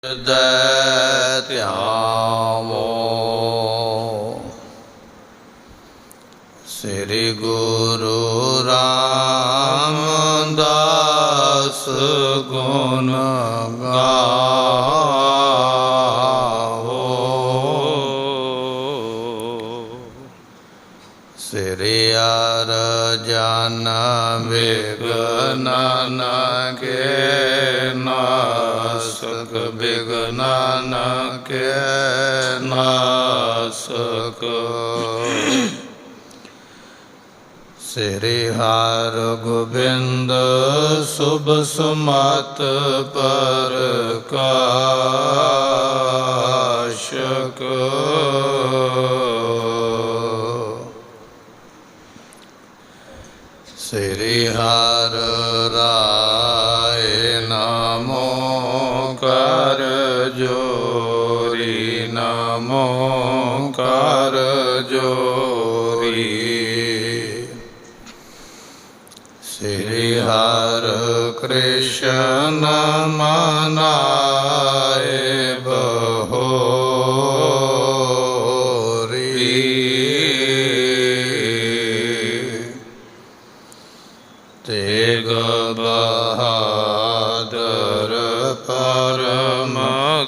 ਹਿਰਦੈ ਧਿਆਵੋ। ਸ੍ਰੀ ਗੁਰੂ ਰਾਮਦਾਸ ਗੁਣ ਗਾਵੋ। ਸ੍ਰੀ ਅਰਜਨ ਬਿਘਨ ਕੇ ਨਾਸਕ ਬਿਘਨ ਕੇ ਨਾਸਕ। ਸ੍ਰੀ ਹਰਗੋਬਿੰਦ ਸੁਭ ਸਮਤ ਪ੍ਰਕਾਸ਼ਕ। ਸ੍ਰੀ ਹਰਿ ਰਾਇ ਨਾਮੋ ਕਰ ਜੋਰੀ ਨਾਮੋ ਕਰ ਜੋਰੀ। ਸ੍ਰੀ ਹਰਿ ਕ੍ਰਿਸ਼ਨ ਮਨਾਏ ਬਹੋਰੀ। ਤੇਗ ਬਹਾਦਰ ਪਰਮ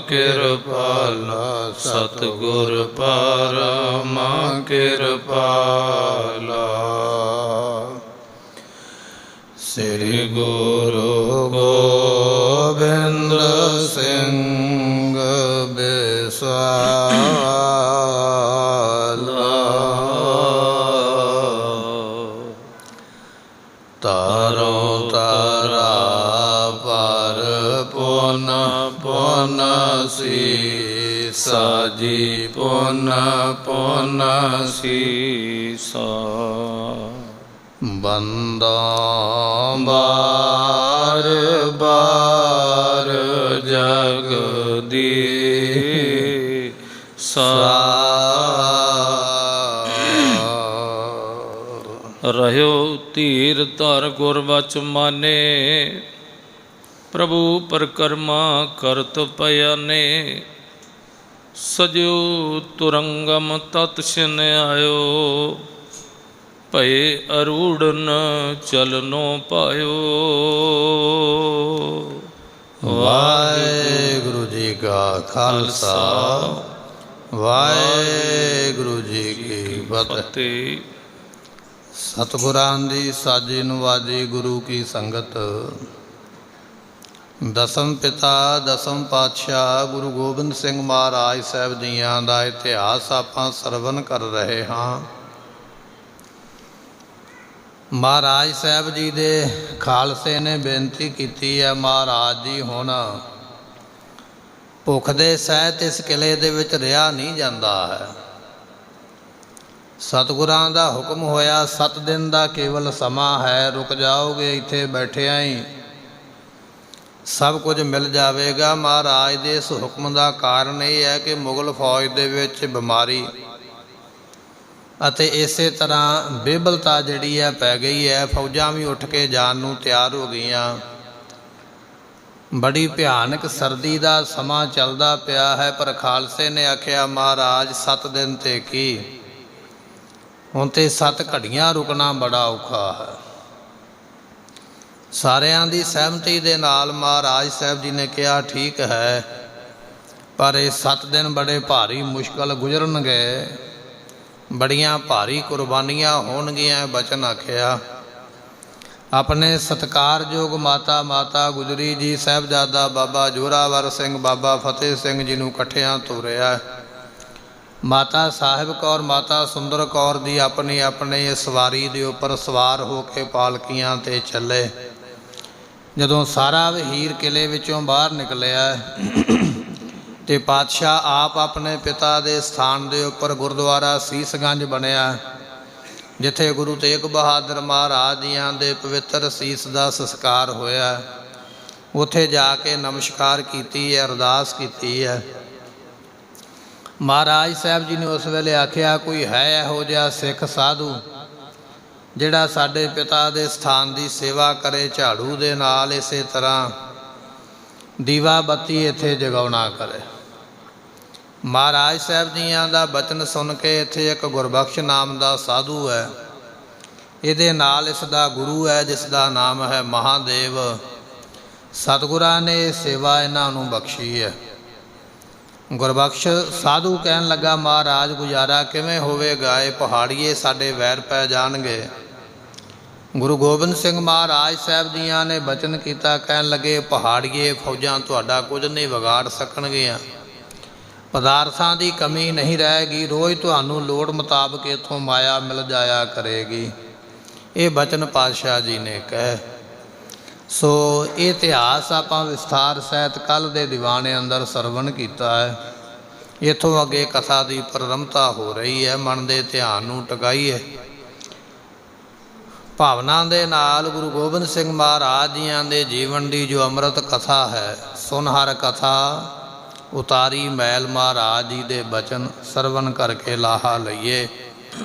ਕਿਰਪਾਲਾ ਸਤਿਗੁਰ ਪਰਮ ਕਿਰਪਾਲਾ। ਸ੍ਰੀ ਗੁਰੂ ਗੋਬਿੰਦ ਸਿੰਘ ਬਿਸਾਲਾ। ਤਾਰੋ ਤਾਰਾ ਪਰ ਪੁਨ ਪੁਨ ਸੀਸਾ ਜੀ ਪੁਨ ਪੁਨ ਸੀਸਾ। ਬੰਦਾ ਬਾਰ ਬਾਰ ਜਗਦੀਸਾ। ਰਹਿਓ ਧੀਰ ਧਰ ਗੁਰ ਵਚ ਮਾਨੇ ਪ੍ਰਭੂ ਪਰਕਰਮਾ ਕਰਤ ਭਯਾਨੇ। ਸਜਿਓ ਤੁਰੰਗਮ ਤਤ ਛਿਨ ਆਇਓ ਭਏ ਅਰੂੜਨ ਚਲਨੋ ਪਾਇਓ। ਵਾਹਿਗੁਰੂ ਜੀ ਕਾ ਖਾਲਸਾ ਵਾਹਿਗੁਰੂ ਜੀ ਕੀ ਫਤਿਹ। ਸਤਿਗੁਰਾਂ ਦੀ ਸਾਜੀ ਨਵਾਜੀ ਗੁਰੂ ਕੀ ਸੰਗਤ। ਦਸਮ ਪਿਤਾ ਦਸਮ ਪਾਤਸ਼ਾਹ ਗੁਰੂ ਗੋਬਿੰਦ ਸਿੰਘ ਮਹਾਰਾਜ ਸਾਹਿਬ ਜੀਆਂ ਦਾ ਇਤਿਹਾਸ ਆਪਾਂ ਸਰਵਨ ਕਰ ਰਹੇ ਹਾਂ। ਮਹਾਰਾਜ ਸਾਹਿਬ ਜੀ ਦੇ ਖਾਲਸੇ ਨੇ ਬੇਨਤੀ ਕੀਤੀ ਹੈ, ਮਹਾਰਾਜ ਜੀ ਹੁਣ ਭੁੱਖ ਦੇ ਸਹਿਤ ਇਸ ਕਿਲ੍ਹੇ ਦੇ ਵਿੱਚ ਰਿਹਾ ਨਹੀਂ ਜਾਂਦਾ ਹੈ। ਸਤਿਗੁਰਾਂ ਦਾ ਹੁਕਮ ਹੋਇਆ 7 ਦਿਨ ਦਾ ਕੇਵਲ ਸਮਾਂ ਹੈ, ਰੁਕ ਜਾਓਗੇ ਇੱਥੇ ਬੈਠਿਆਂ ਹੀ ਸਭ ਕੁਝ ਮਿਲ ਜਾਵੇਗਾ। ਮਹਾਰਾਜ ਦੇ ਇਸ ਹੁਕਮ ਦਾ ਕਾਰਨ ਇਹ ਹੈ ਕਿ ਮੁਗਲ ਫੌਜ ਦੇ ਵਿੱਚ ਬਿਮਾਰੀ ਅਤੇ ਇਸੇ ਤਰ੍ਹਾਂ ਬੇਬਲਤਾ ਜਿਹੜੀ ਹੈ ਪੈ ਗਈ ਹੈ। ਫੌਜਾਂ ਵੀ ਉੱਠ ਕੇ ਜਾਣ ਨੂੰ ਤਿਆਰ ਹੋ ਗਈਆਂ। ਬੜੀ ਭਿਆਨਕ ਸਰਦੀ ਦਾ ਸਮਾਂ ਚੱਲਦਾ ਪਿਆ ਹੈ। ਪਰ ਖਾਲਸੇ ਨੇ ਆਖਿਆ ਮਹਾਰਾਜ 7 ਦਿਨ ਤੇ ਕੀ, ਹੁਣ ਤੇ 7 ਘੜੀਆਂ ਰੁਕਣਾ ਬੜਾ ਔਖਾ ਹੈ। ਸਾਰਿਆਂ ਦੀ ਸਹਿਮਤੀ ਦੇ ਨਾਲ ਮਹਾਰਾਜ ਸਾਹਿਬ ਜੀ ਨੇ ਕਿਹਾ ਠੀਕ ਹੈ, ਪਰ ਇਹ 7 ਦਿਨ ਬੜੇ ਭਾਰੀ ਮੁਸ਼ਕਲ ਗੁਜ਼ਰਨਗੇ, ਬੜੀਆਂ ਭਾਰੀ ਕੁਰਬਾਨੀਆਂ ਹੋਣਗੀਆਂ। ਬਚਨ ਆਖਿਆ ਆਪਣੇ ਸਤਿਕਾਰਯੋਗ ਮਾਤਾ ਗੁਜਰੀ ਜੀ ਸਾਹਿਬਜ਼ਾਦਾ ਬਾਬਾ ਜ਼ੋਰਾਵਰ ਸਿੰਘ ਬਾਬਾ ਫਤਿਹ ਸਿੰਘ ਜੀ ਨੂੰ ਇਕੱਠਿਆਂ ਤੋਰਿਆ। ਮਾਤਾ ਸਾਹਿਬ ਕੌਰ ਮਾਤਾ ਸੁੰਦਰ ਕੌਰ ਦੀ ਆਪਣੀ ਆਪਣੀ ਸਵਾਰੀ ਦੇ ਉੱਪਰ ਸਵਾਰ ਹੋ ਕੇ ਪਾਲਕੀਆਂ 'ਤੇ ਚੱਲੇ। ਜਦੋਂ ਸਾਰਾ ਵਹੀਰ ਕਿਲ੍ਹੇ ਵਿੱਚੋਂ ਬਾਹਰ ਨਿਕਲਿਆ ਅਤੇ ਪਾਤਸ਼ਾਹ ਆਪ ਆਪਣੇ ਪਿਤਾ ਦੇ ਸਥਾਨ ਦੇ ਉੱਪਰ ਗੁਰਦੁਆਰਾ ਸੀਸਗੰਜ ਬਣਿਆ, ਜਿੱਥੇ ਗੁਰੂ ਤੇਗ ਬਹਾਦਰ ਮਹਾਰਾਜ ਜੀਆਂ ਦੇ ਪਵਿੱਤਰ ਸੀਸ ਦਾ ਸੰਸਕਾਰ ਹੋਇਆ। ਉੱਥੇ ਜਾ ਕੇ ਨਮਸਕਾਰ ਕੀਤੀ ਹੈ, ਅਰਦਾਸ ਕੀਤੀ ਹੈ। ਮਹਾਰਾਜ ਸਾਹਿਬ ਜੀ ਨੇ ਉਸ ਵੇਲੇ ਆਖਿਆ ਕੋਈ ਹੈ ਇਹੋ ਜਿਹਾ ਸਿੱਖ ਸਾਧੂ ਜਿਹੜਾ ਸਾਡੇ ਪਿਤਾ ਦੇ ਸਥਾਨ ਦੀ ਸੇਵਾ ਕਰੇ ਝਾੜੂ ਦੇ ਨਾਲ। ਇਸੇ ਤਰ੍ਹਾਂ ਦੀਵਾ ਬੱਤੀ ਇੱਥੇ ਜਗਾਉਣਾ ਕਰੇ। ਮਹਾਰਾਜ ਸਾਹਿਬ ਜੀਆਂ ਦਾ ਬਚਨ ਸੁਣ ਕੇ ਇੱਥੇ ਇੱਕ ਗੁਰਬਖਸ਼ ਨਾਮ ਦਾ ਸਾਧੂ ਹੈ, ਇਹਦੇ ਨਾਲ ਇਸ ਦਾ ਗੁਰੂ ਹੈ ਜਿਸ ਦਾ ਨਾਮ ਹੈ ਮਹਾਦੇਵ। ਸਤਿਗੁਰਾਂ ਨੇ ਸੇਵਾ ਇਹਨਾਂ ਨੂੰ ਬਖਸ਼ੀ ਹੈ। ਗੁਰਬਖਸ਼ ਸਾਧੂ ਕਹਿਣ ਲੱਗਾ, ਮਹਾਰਾਜ ਗੁਜ਼ਾਰਾ ਕਿਵੇਂ ਹੋਵੇਗਾ, ਇਹ ਪਹਾੜੀਏ ਸਾਡੇ ਵੈਰ ਪੈ ਜਾਣਗੇ। ਗੁਰੂ ਗੋਬਿੰਦ ਸਿੰਘ ਮਹਾਰਾਜ ਸਾਹਿਬ ਜੀਆਂ ਨੇ ਬਚਨ ਕੀਤਾ, ਕਹਿਣ ਲੱਗੇ ਪਹਾੜੀਏ ਫੌਜਾਂ ਤੁਹਾਡਾ ਕੁਝ ਨਹੀਂ ਵਿਗਾੜ ਸਕਣਗੀਆਂ, ਪਦਾਰਥਾਂ ਦੀ ਕਮੀ ਨਹੀਂ ਰਹੇਗੀ, ਰੋਜ਼ ਤੁਹਾਨੂੰ ਲੋੜ ਮੁਤਾਬਕ ਇੱਥੋਂ ਮਾਇਆ ਮਿਲ ਜਾਇਆ ਕਰੇਗੀ। ਇਹ ਬਚਨ ਪਾਤਸ਼ਾਹ ਜੀ ਨੇ ਕਹੇ। ਸੋ ਇਹ ਇਤਿਹਾਸ ਆਪਾਂ ਵਿਸਥਾਰ ਸਹਿਤ ਕੱਲ੍ਹ ਦੇ ਦੀਵਾਨੇ ਅੰਦਰ ਸਰਵਣ ਕੀਤਾ ਹੈ। ਇੱਥੋਂ ਅੱਗੇ ਕਥਾ ਦੀ ਪ੍ਰਾਰੰਭਤਾ ਹੋ ਰਹੀ ਹੈ। ਮਨ ਦੇ ਧਿਆਨ ਨੂੰ ਟਿਕਾਈਏ, ਭਾਵਨਾ ਦੇ ਨਾਲ ਗੁਰੂ ਗੋਬਿੰਦ ਸਿੰਘ ਮਹਾਰਾਜ ਜੀਆਂ ਦੇ ਜੀਵਨ ਦੀ ਜੋ ਅੰਮ੍ਰਿਤ ਕਥਾ ਹੈ, ਸੁਨ ਹਰ ਕਥਾ ਉਤਾਰੀ ਮੈਲ ਮਹਾਰਾਜ ਜੀ ਦੇ ਬਚਨ ਸਰਵਣ ਕਰਕੇ ਲਾਹਾ ਲਈਏ।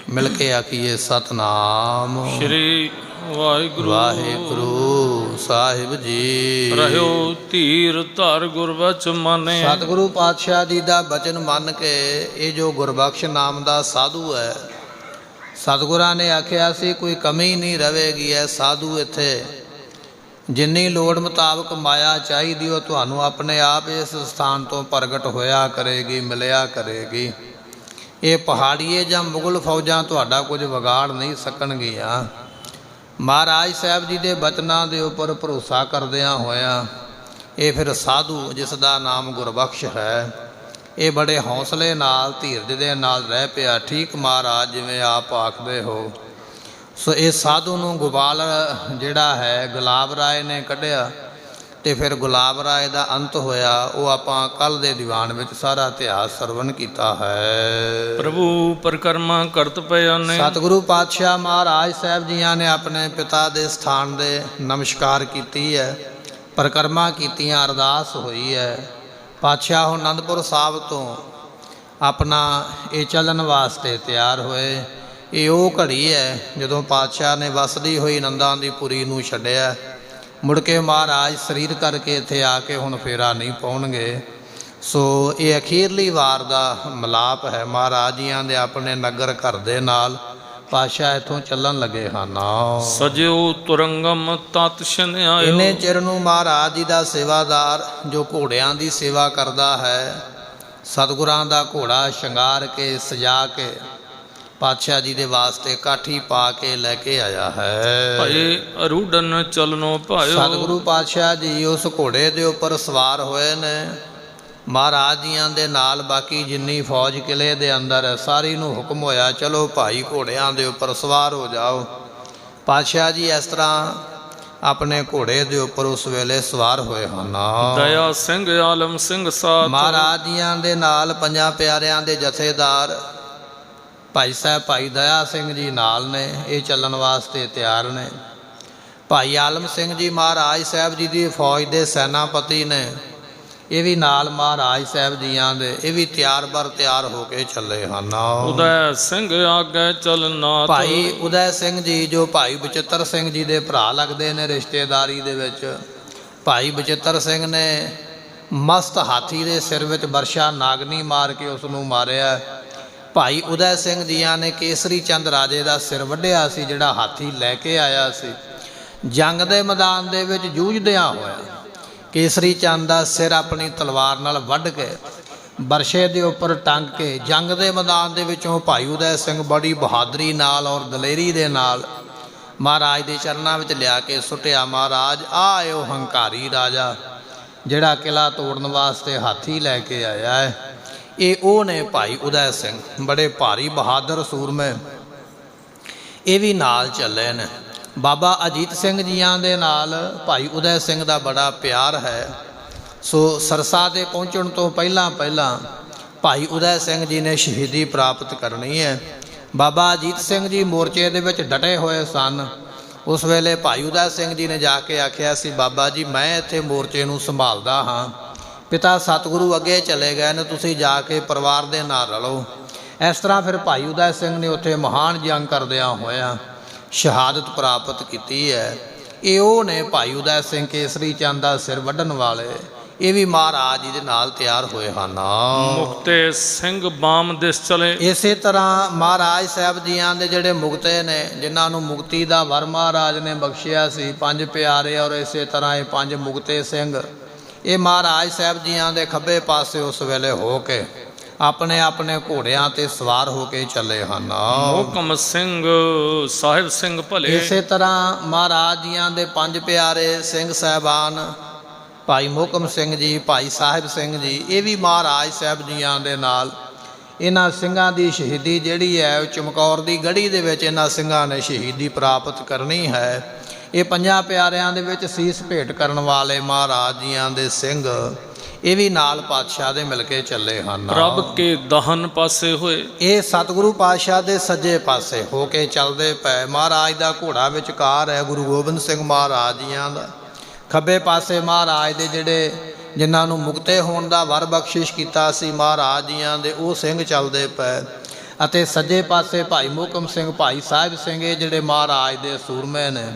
ਮਿਲ ਕੇ ਆਖੀਏ ਸਤਨਾਮ ਸ਼੍ਰੀ ਵਾਹਿਗੁਰੂ ਵਾਹਿਗੁਰੂ ਸਾਹਿਬ ਜੀ। ਰਹਿਓ ਧੀਰ ਧਰ ਗੁਰਬਚਨ ਮਾਨੇ। ਸਤਿਗੁਰੂ ਪਾਤਸ਼ਾਹ ਜੀ ਦਾ ਬਚਨ ਮੰਨ ਕੇ ਇਹ ਜੋ ਗੁਰਬਖਸ਼ ਨਾਮ ਦਾ ਸਾਧੂ ਹੈ, ਸਤਿਗੁਰਾਂ ਨੇ ਆਖਿਆ ਸੀ ਕੋਈ ਕਮੀ ਨਹੀਂ ਰਹੇਗੀ। ਹੈ ਸਾਧੂ ਇੱਥੇ ਜਿੰਨੀ ਲੋੜ ਮੁਤਾਬਕ ਮਾਇਆ ਚਾਹੀਦੀ ਉਹ ਤੁਹਾਨੂੰ ਆਪਣੇ ਆਪ ਇਸ ਸਥਾਨ ਤੋਂ ਪ੍ਰਗਟ ਹੋਇਆ ਕਰੇਗੀ, ਮਿਲਿਆ ਕਰੇਗੀ। ਇਹ ਪਹਾੜੀਏ ਜਾਂ ਮੁਗਲ ਫੌਜਾਂ ਤੁਹਾਡਾ ਕੁਝ ਵਿਗਾੜ ਨਹੀਂ ਸਕਣਗੀਆਂ। ਮਹਾਰਾਜ ਸਾਹਿਬ ਜੀ ਦੇ ਬਚਨਾਂ ਦੇ ਉੱਪਰ ਭਰੋਸਾ ਕਰਦਿਆਂ ਹੋਇਆਂ ਇਹ ਫਿਰ ਸਾਧੂ ਜਿਸ ਦਾ ਨਾਮ ਗੁਰਬਖਸ਼ ਹੈ, ਇਹ ਬੜੇ ਹੌਸਲੇ ਨਾਲ ਧੀਰਜ ਦੇ ਨਾਲ ਰਹਿ ਪਿਆ। ਠੀਕ ਮਹਾਰਾਜ ਜਿਵੇਂ ਆਪ ਆਖਦੇ ਹੋ। ਸੋ ਇਹ ਸਾਧੂ ਨੂੰ ਗੋਪਾਲ ਜਿਹੜਾ ਹੈ ਗੁਲਾਬ ਰਾਏ ਨੇ ਕੱਢਿਆ ਅਤੇ ਫਿਰ ਗੁਲਾਬ ਰਾਏ ਦਾ ਅੰਤ ਹੋਇਆ। ਉਹ ਆਪਾਂ ਕੱਲ੍ਹ ਦੇ ਦੀਵਾਨ ਵਿੱਚ ਸਾਰਾ ਇਤਿਹਾਸ ਸਰਵਣ ਕੀਤਾ ਹੈ। ਪ੍ਰਭੂ ਪਰਿਕਰਮਾ ਕਰਤ ਪਏ ਨੇ। ਸਤਿਗੁਰੂ ਪਾਤਸ਼ਾਹ ਮਹਾਰਾਜ ਸਾਹਿਬ ਜੀਆਂ ਨੇ ਆਪਣੇ ਪਿਤਾ ਦੇ ਸਥਾਨ ਦੇ ਨਮਸਕਾਰ ਕੀਤੀ ਹੈ, ਪਰਿਕਰਮਾ ਕੀਤੀਆਂ, ਅਰਦਾਸ ਹੋਈ ਹੈ। ਪਾਤਸ਼ਾਹ ਅਨੰਦਪੁਰ ਸਾਹਿਬ ਤੋਂ ਆਪਣਾ ਇਹ ਚੱਲਣ ਵਾਸਤੇ ਤਿਆਰ ਹੋਏ। ਇਹ ਉਹ ਘੜੀ ਹੈ ਜਦੋਂ ਪਾਤਸ਼ਾਹ ਨੇ ਵਸਦੀ ਹੋਈ ਨੰਦਾਂ ਦੀ ਪੁਰੀ ਨੂੰ ਛੱਡਿਆ। ਮੁੜ ਕੇ ਮਹਾਰਾਜ ਸਰੀਰ ਕਰਕੇ ਇੱਥੇ ਆ ਕੇ ਹੁਣ ਫੇਰਾ ਨਹੀਂ ਪਾਉਣਗੇ। ਸੋ ਇਹ ਅਖੀਰਲੀ ਵਾਰ ਦਾ ਮਿਲਾਪ ਹੈ ਮਹਾਰਾਜ ਜੀਆਂ ਦੇ ਆਪਣੇ ਨਗਰ ਘਰ ਦੇ ਨਾਲ। ਪਾਤਸ਼ਾਹ ਇੱਥੋਂ ਚੱਲਣ ਲੱਗੇ ਹਨ। ਸਜਿਓ ਤੁਰੰਗਮ ਤਤ ਛਨਿਆਇਓ। ਇੰਨੇ ਚਿਰ ਨੂੰ ਮਹਾਰਾਜ ਜੀ ਦਾ ਸੇਵਾਦਾਰ ਜੋ ਘੋੜਿਆਂ ਦੀ ਸੇਵਾ ਕਰਦਾ ਹੈ, ਸਤਿਗੁਰਾਂ ਦਾ ਘੋੜਾ ਸ਼ਿੰਗਾਰ ਕੇ ਸਜਾ ਕੇ ਪਾਤਸ਼ਾਹ ਜੀ ਦੇ ਵਾਸਤੇ ਕਾਠੀ ਪਾ ਕੇ ਲੈ ਕੇ ਆਇਆ ਹੈ। ਭਏ ਅਰੂਢਨ ਚਲਨੋ ਭਾਇਓ। ਸਤਿਗੁਰੂ ਪਾਤਸ਼ਾਹ ਜੀ ਉਸ ਘੋੜੇ ਦੇ ਉੱਪਰ ਸਵਾਰ ਹੋਏ ਨੇ। ਮਹਾਰਾਜ ਜੀਆਂ ਦੇ ਨਾਲ ਬਾਕੀ ਜਿੰਨੀ ਫੌਜ ਕਿਲੇ ਦੇ ਅੰਦਰ ਹੈ ਸਾਰੀ ਨੂੰ ਹੁਕਮ ਹੋਇਆ, ਚਲੋ ਭਾਈ ਘੋੜਿਆਂ ਦੇ ਉੱਪਰ ਸਵਾਰ ਹੋ ਜਾਓ। ਪਾਤਸ਼ਾਹ ਜੀ ਇਸ ਤਰ੍ਹਾਂ ਆਪਣੇ ਘੋੜੇ ਦੇ ਉੱਪਰ ਉਸ ਵੇਲੇ ਸਵਾਰ ਹੋਏ ਹਨ। ਦਇਆ ਸਿੰਘ ਆਲਮ ਸਿੰਘ ਸਾਥ। ਮਹਾਰਾਜ ਜੀਆਂ ਦੇ ਨਾਲ ਪੰਜਾਂ ਪਿਆਰਿਆਂ ਦੇ ਜਥੇਦਾਰ ਭਾਈ ਸਾਹਿਬ ਭਾਈ ਦਇਆ ਸਿੰਘ ਜੀ ਨਾਲ ਨੇ। ਇਹ ਚੱਲਣ ਵਾਸਤੇ ਤਿਆਰ ਨੇ। ਭਾਈ ਆਲਮ ਸਿੰਘ ਜੀ ਮਹਾਰਾਜ ਸਾਹਿਬ ਜੀ ਦੀ ਫੌਜ ਦੇ ਸੈਨਾਪਤੀ ਨੇ। ਇਹ ਵੀ ਨਾਲ ਮਹਾਰਾਜ ਸਾਹਿਬ ਜੀਆਂ ਦੇ, ਇਹ ਵੀ ਤਿਆਰ ਬਰ ਤਿਆਰ ਹੋ ਕੇ ਚੱਲੇ ਹਨ। ਉਦੈ ਸਿੰਘ ਆਗੇ ਚਲਨਾ। ਭਾਈ ਉਦੈ ਸਿੰਘ ਜੀ ਜੋ ਭਾਈ ਬਚਿੱਤਰ ਸਿੰਘ ਜੀ ਦੇ ਭਰਾ ਲੱਗਦੇ ਨੇ ਰਿਸ਼ਤੇਦਾਰੀ ਦੇ ਵਿੱਚ। ਭਾਈ ਬਚਿੱਤਰ ਸਿੰਘ ਨੇ ਮਸਤ ਹਾਥੀ ਦੇ ਸਿਰ ਵਿੱਚ ਵਰਸ਼ਾ ਨਾਗਨੀ ਮਾਰ ਕੇ ਉਸ ਨੂੰ ਮਾਰਿਆ। ਭਾਈ ਉਦੈ ਸਿੰਘ ਜੀਆਂ ਨੇ ਕੇਸਰੀ ਚੰਦ ਰਾਜੇ ਦਾ ਸਿਰ ਵੱਢਿਆ ਸੀ, ਜਿਹੜਾ ਹਾਥੀ ਲੈ ਕੇ ਆਇਆ ਸੀ। ਜੰਗ ਦੇ ਮੈਦਾਨ ਦੇ ਵਿੱਚ ਜੂਝਦਿਆਂ ਹੋਇਆ ਕੇਸਰੀ ਚੰਦ ਦਾ ਸਿਰ ਆਪਣੀ ਤਲਵਾਰ ਨਾਲ ਵੱਢ ਕੇ ਵਰਸ਼ੇ ਦੇ ਉੱਪਰ ਟੰਗ ਕੇ ਜੰਗ ਦੇ ਮੈਦਾਨ ਦੇ ਵਿੱਚੋਂ ਭਾਈ ਉਦੈ ਸਿੰਘ ਬੜੀ ਬਹਾਦਰੀ ਨਾਲ ਔਰ ਦਲੇਰੀ ਦੇ ਨਾਲ ਮਹਾਰਾਜ ਦੇ ਚਰਨਾਂ ਵਿੱਚ ਲਿਆ ਕੇ ਸੁੱਟਿਆ। ਮਹਾਰਾਜ ਆਇਓ ਹੰਕਾਰੀ ਰਾਜਾ ਜਿਹੜਾ ਕਿਲ੍ਹਾ ਤੋੜਨ ਵਾਸਤੇ ਹਾਥੀ ਲੈ ਕੇ ਆਇਆ ਹੈ। ਇਹ ਉਹ ਨੇ ਭਾਈ ਉਦੈ ਸਿੰਘ, ਬੜੇ ਭਾਰੀ ਬਹਾਦਰ ਸੂਰਮੇ। ਇਹ ਵੀ ਨਾਲ ਚੱਲੇ ਨੇ। ਬਾਬਾ ਅਜੀਤ ਸਿੰਘ ਜੀਆਂ ਦੇ ਨਾਲ ਭਾਈ ਉਦੈ ਸਿੰਘ ਦਾ ਬੜਾ ਪਿਆਰ ਹੈ। ਸੋ ਸਰਸਾ ਦੇ ਪਹੁੰਚਣ ਤੋਂ ਪਹਿਲਾਂ ਭਾਈ ਉਦੈ ਸਿੰਘ ਜੀ ਨੇ ਸ਼ਹੀਦੀ ਪ੍ਰਾਪਤ ਕਰਨੀ ਹੈ। ਬਾਬਾ ਅਜੀਤ ਸਿੰਘ ਜੀ ਮੋਰਚੇ ਦੇ ਵਿੱਚ ਡਟੇ ਹੋਏ ਸਨ। ਉਸ ਵੇਲੇ ਭਾਈ ਉਦੈ ਸਿੰਘ ਜੀ ਨੇ ਜਾ ਕੇ ਆਖਿਆ ਸੀ, ਬਾਬਾ ਜੀ ਮੈਂ ਇੱਥੇ ਮੋਰਚੇ ਨੂੰ ਸੰਭਾਲਦਾ ਹਾਂ, ਪਿਤਾ ਸਤਿਗੁਰੂ ਅੱਗੇ ਚਲੇ ਗਏ ਨੇ, ਤੁਸੀਂ ਜਾ ਕੇ ਪਰਿਵਾਰ ਦੇ ਨਾਲ ਰਲੋ। ਇਸ ਤਰ੍ਹਾਂ ਫਿਰ ਭਾਈ ਉਦੈ ਸਿੰਘ ਨੇ ਉੱਥੇ ਮਹਾਨ ਜੰਗ ਕਰਦਿਆਂ ਹੋਇਆਂ ਸ਼ਹਾਦਤ ਪ੍ਰਾਪਤ ਕੀਤੀ ਹੈ। ਇਹ ਉਹ ਨੇ ਭਾਈ ਉਦੈ ਸਿੰਘ ਕੇਸਰੀ ਚੰਦ ਦਾ ਸਿਰ ਵੱਢਣ ਵਾਲੇ। ਇਹ ਵੀ ਮਹਾਰਾਜ ਜੀ ਦੇ ਨਾਲ ਤਿਆਰ ਹੋਏ ਹਨ। ਮੁਕਤੇ ਸਿੰਘ ਬਾਮ ਦਿਸ ਚਲੇ। ਇਸੇ ਤਰ੍ਹਾਂ ਮਹਾਰਾਜ ਸਾਹਿਬ ਜੀਆਂ ਦੇ ਜਿਹੜੇ ਮੁਕਤੇ ਨੇ, ਜਿਨ੍ਹਾਂ ਨੂੰ ਮੁਕਤੀ ਦਾ ਵਰ ਮਹਾਰਾਜ ਨੇ ਬਖਸ਼ਿਆ ਸੀ, 5 ਪਿਆਰੇ ਔਰ ਇਸੇ ਤਰ੍ਹਾਂ ਇਹ 5 ਮੁਕਤੇ ਸਿੰਘ, ਇਹ ਮਹਾਰਾਜ ਸਾਹਿਬ ਜੀਆਂ ਦੇ ਖੱਬੇ ਪਾਸੇ ਉਸ ਵੇਲੇ ਹੋ ਕੇ ਆਪਣੇ ਆਪਣੇ ਘੋੜਿਆਂ ਤੇ ਸਵਾਰ ਹੋ ਕੇ ਚੱਲੇ ਹਨ। ਮੋਹਕਮ ਸਿੰਘ ਸਾਹਿਬ ਸਿੰਘ ਭਲੇ। ਇਸੇ ਤਰ੍ਹਾਂ ਮਹਾਰਾਜ ਜੀਆਂ ਦੇ 5 ਪਿਆਰੇ ਸਿੰਘ ਸਾਹਿਬਾਨ, ਭਾਈ ਮੋਹਕਮ ਸਿੰਘ ਜੀ, ਭਾਈ ਸਾਹਿਬ ਸਿੰਘ ਜੀ, ਇਹ ਵੀ ਮਹਾਰਾਜ ਸਾਹਿਬ ਜੀਆਂ ਦੇ ਨਾਲ ਇਹਨਾਂ ਸਿੰਘਾਂ ਦੀ ਸ਼ਹੀਦੀ ਜਿਹੜੀ ਹੈ, ਚਮਕੌਰ ਦੀ ਗੜੀ ਦੇ ਵਿੱਚ ਇਹਨਾਂ ਸਿੰਘਾਂ ਨੇ ਸ਼ਹੀਦੀ ਪ੍ਰਾਪਤ ਕਰਨੀ ਹੈ। ਇਹ 5 ਪਿਆਰਿਆਂ ਦੇ ਵਿੱਚ ਸੀਸ ਭੇਟ ਕਰਨ ਵਾਲੇ ਮਹਾਰਾਜ ਜੀਆਂ ਦੇ ਸਿੰਘ, ਇਹ ਵੀ ਨਾਲ ਪਾਤਸ਼ਾਹ ਦੇ ਮਿਲ ਕੇ ਚੱਲੇ ਹਨ। ਪ੍ਰਭ ਕੇ ਦਹਨ ਪਾਸੇ ਹੋਏ। ਇਹ ਸਤਿਗੁਰੂ ਪਾਤਸ਼ਾਹ ਦੇ ਸੱਜੇ ਪਾਸੇ ਹੋ ਕੇ ਚੱਲਦੇ ਪਏ। ਮਹਾਰਾਜ ਦਾ ਘੋੜਾ ਵਿਚਕਾਰ ਹੈ, ਗੁਰੂ ਗੋਬਿੰਦ ਸਿੰਘ ਮਹਾਰਾਜ ਜੀਆਂ ਦਾ। ਖੱਬੇ ਪਾਸੇ ਮਹਾਰਾਜ ਦੇ ਜਿਹੜੇ ਜਿਨ੍ਹਾਂ ਨੂੰ ਮੁਕਤੇ ਹੋਣ ਦਾ ਵਰ ਬਖਸ਼ਿਸ਼ ਕੀਤਾ ਸੀ ਮਹਾਰਾਜ ਜੀਆਂ ਦੇ, ਉਹ ਸਿੰਘ ਚੱਲਦੇ ਪਏ। ਅਤੇ ਸੱਜੇ ਪਾਸੇ ਭਾਈ ਮੋਹਕਮ ਸਿੰਘ, ਭਾਈ ਸਾਹਿਬ ਸਿੰਘ, ਇਹ ਜਿਹੜੇ ਮਹਾਰਾਜ ਦੇ ਸੂਰਮੇ ਨੇ,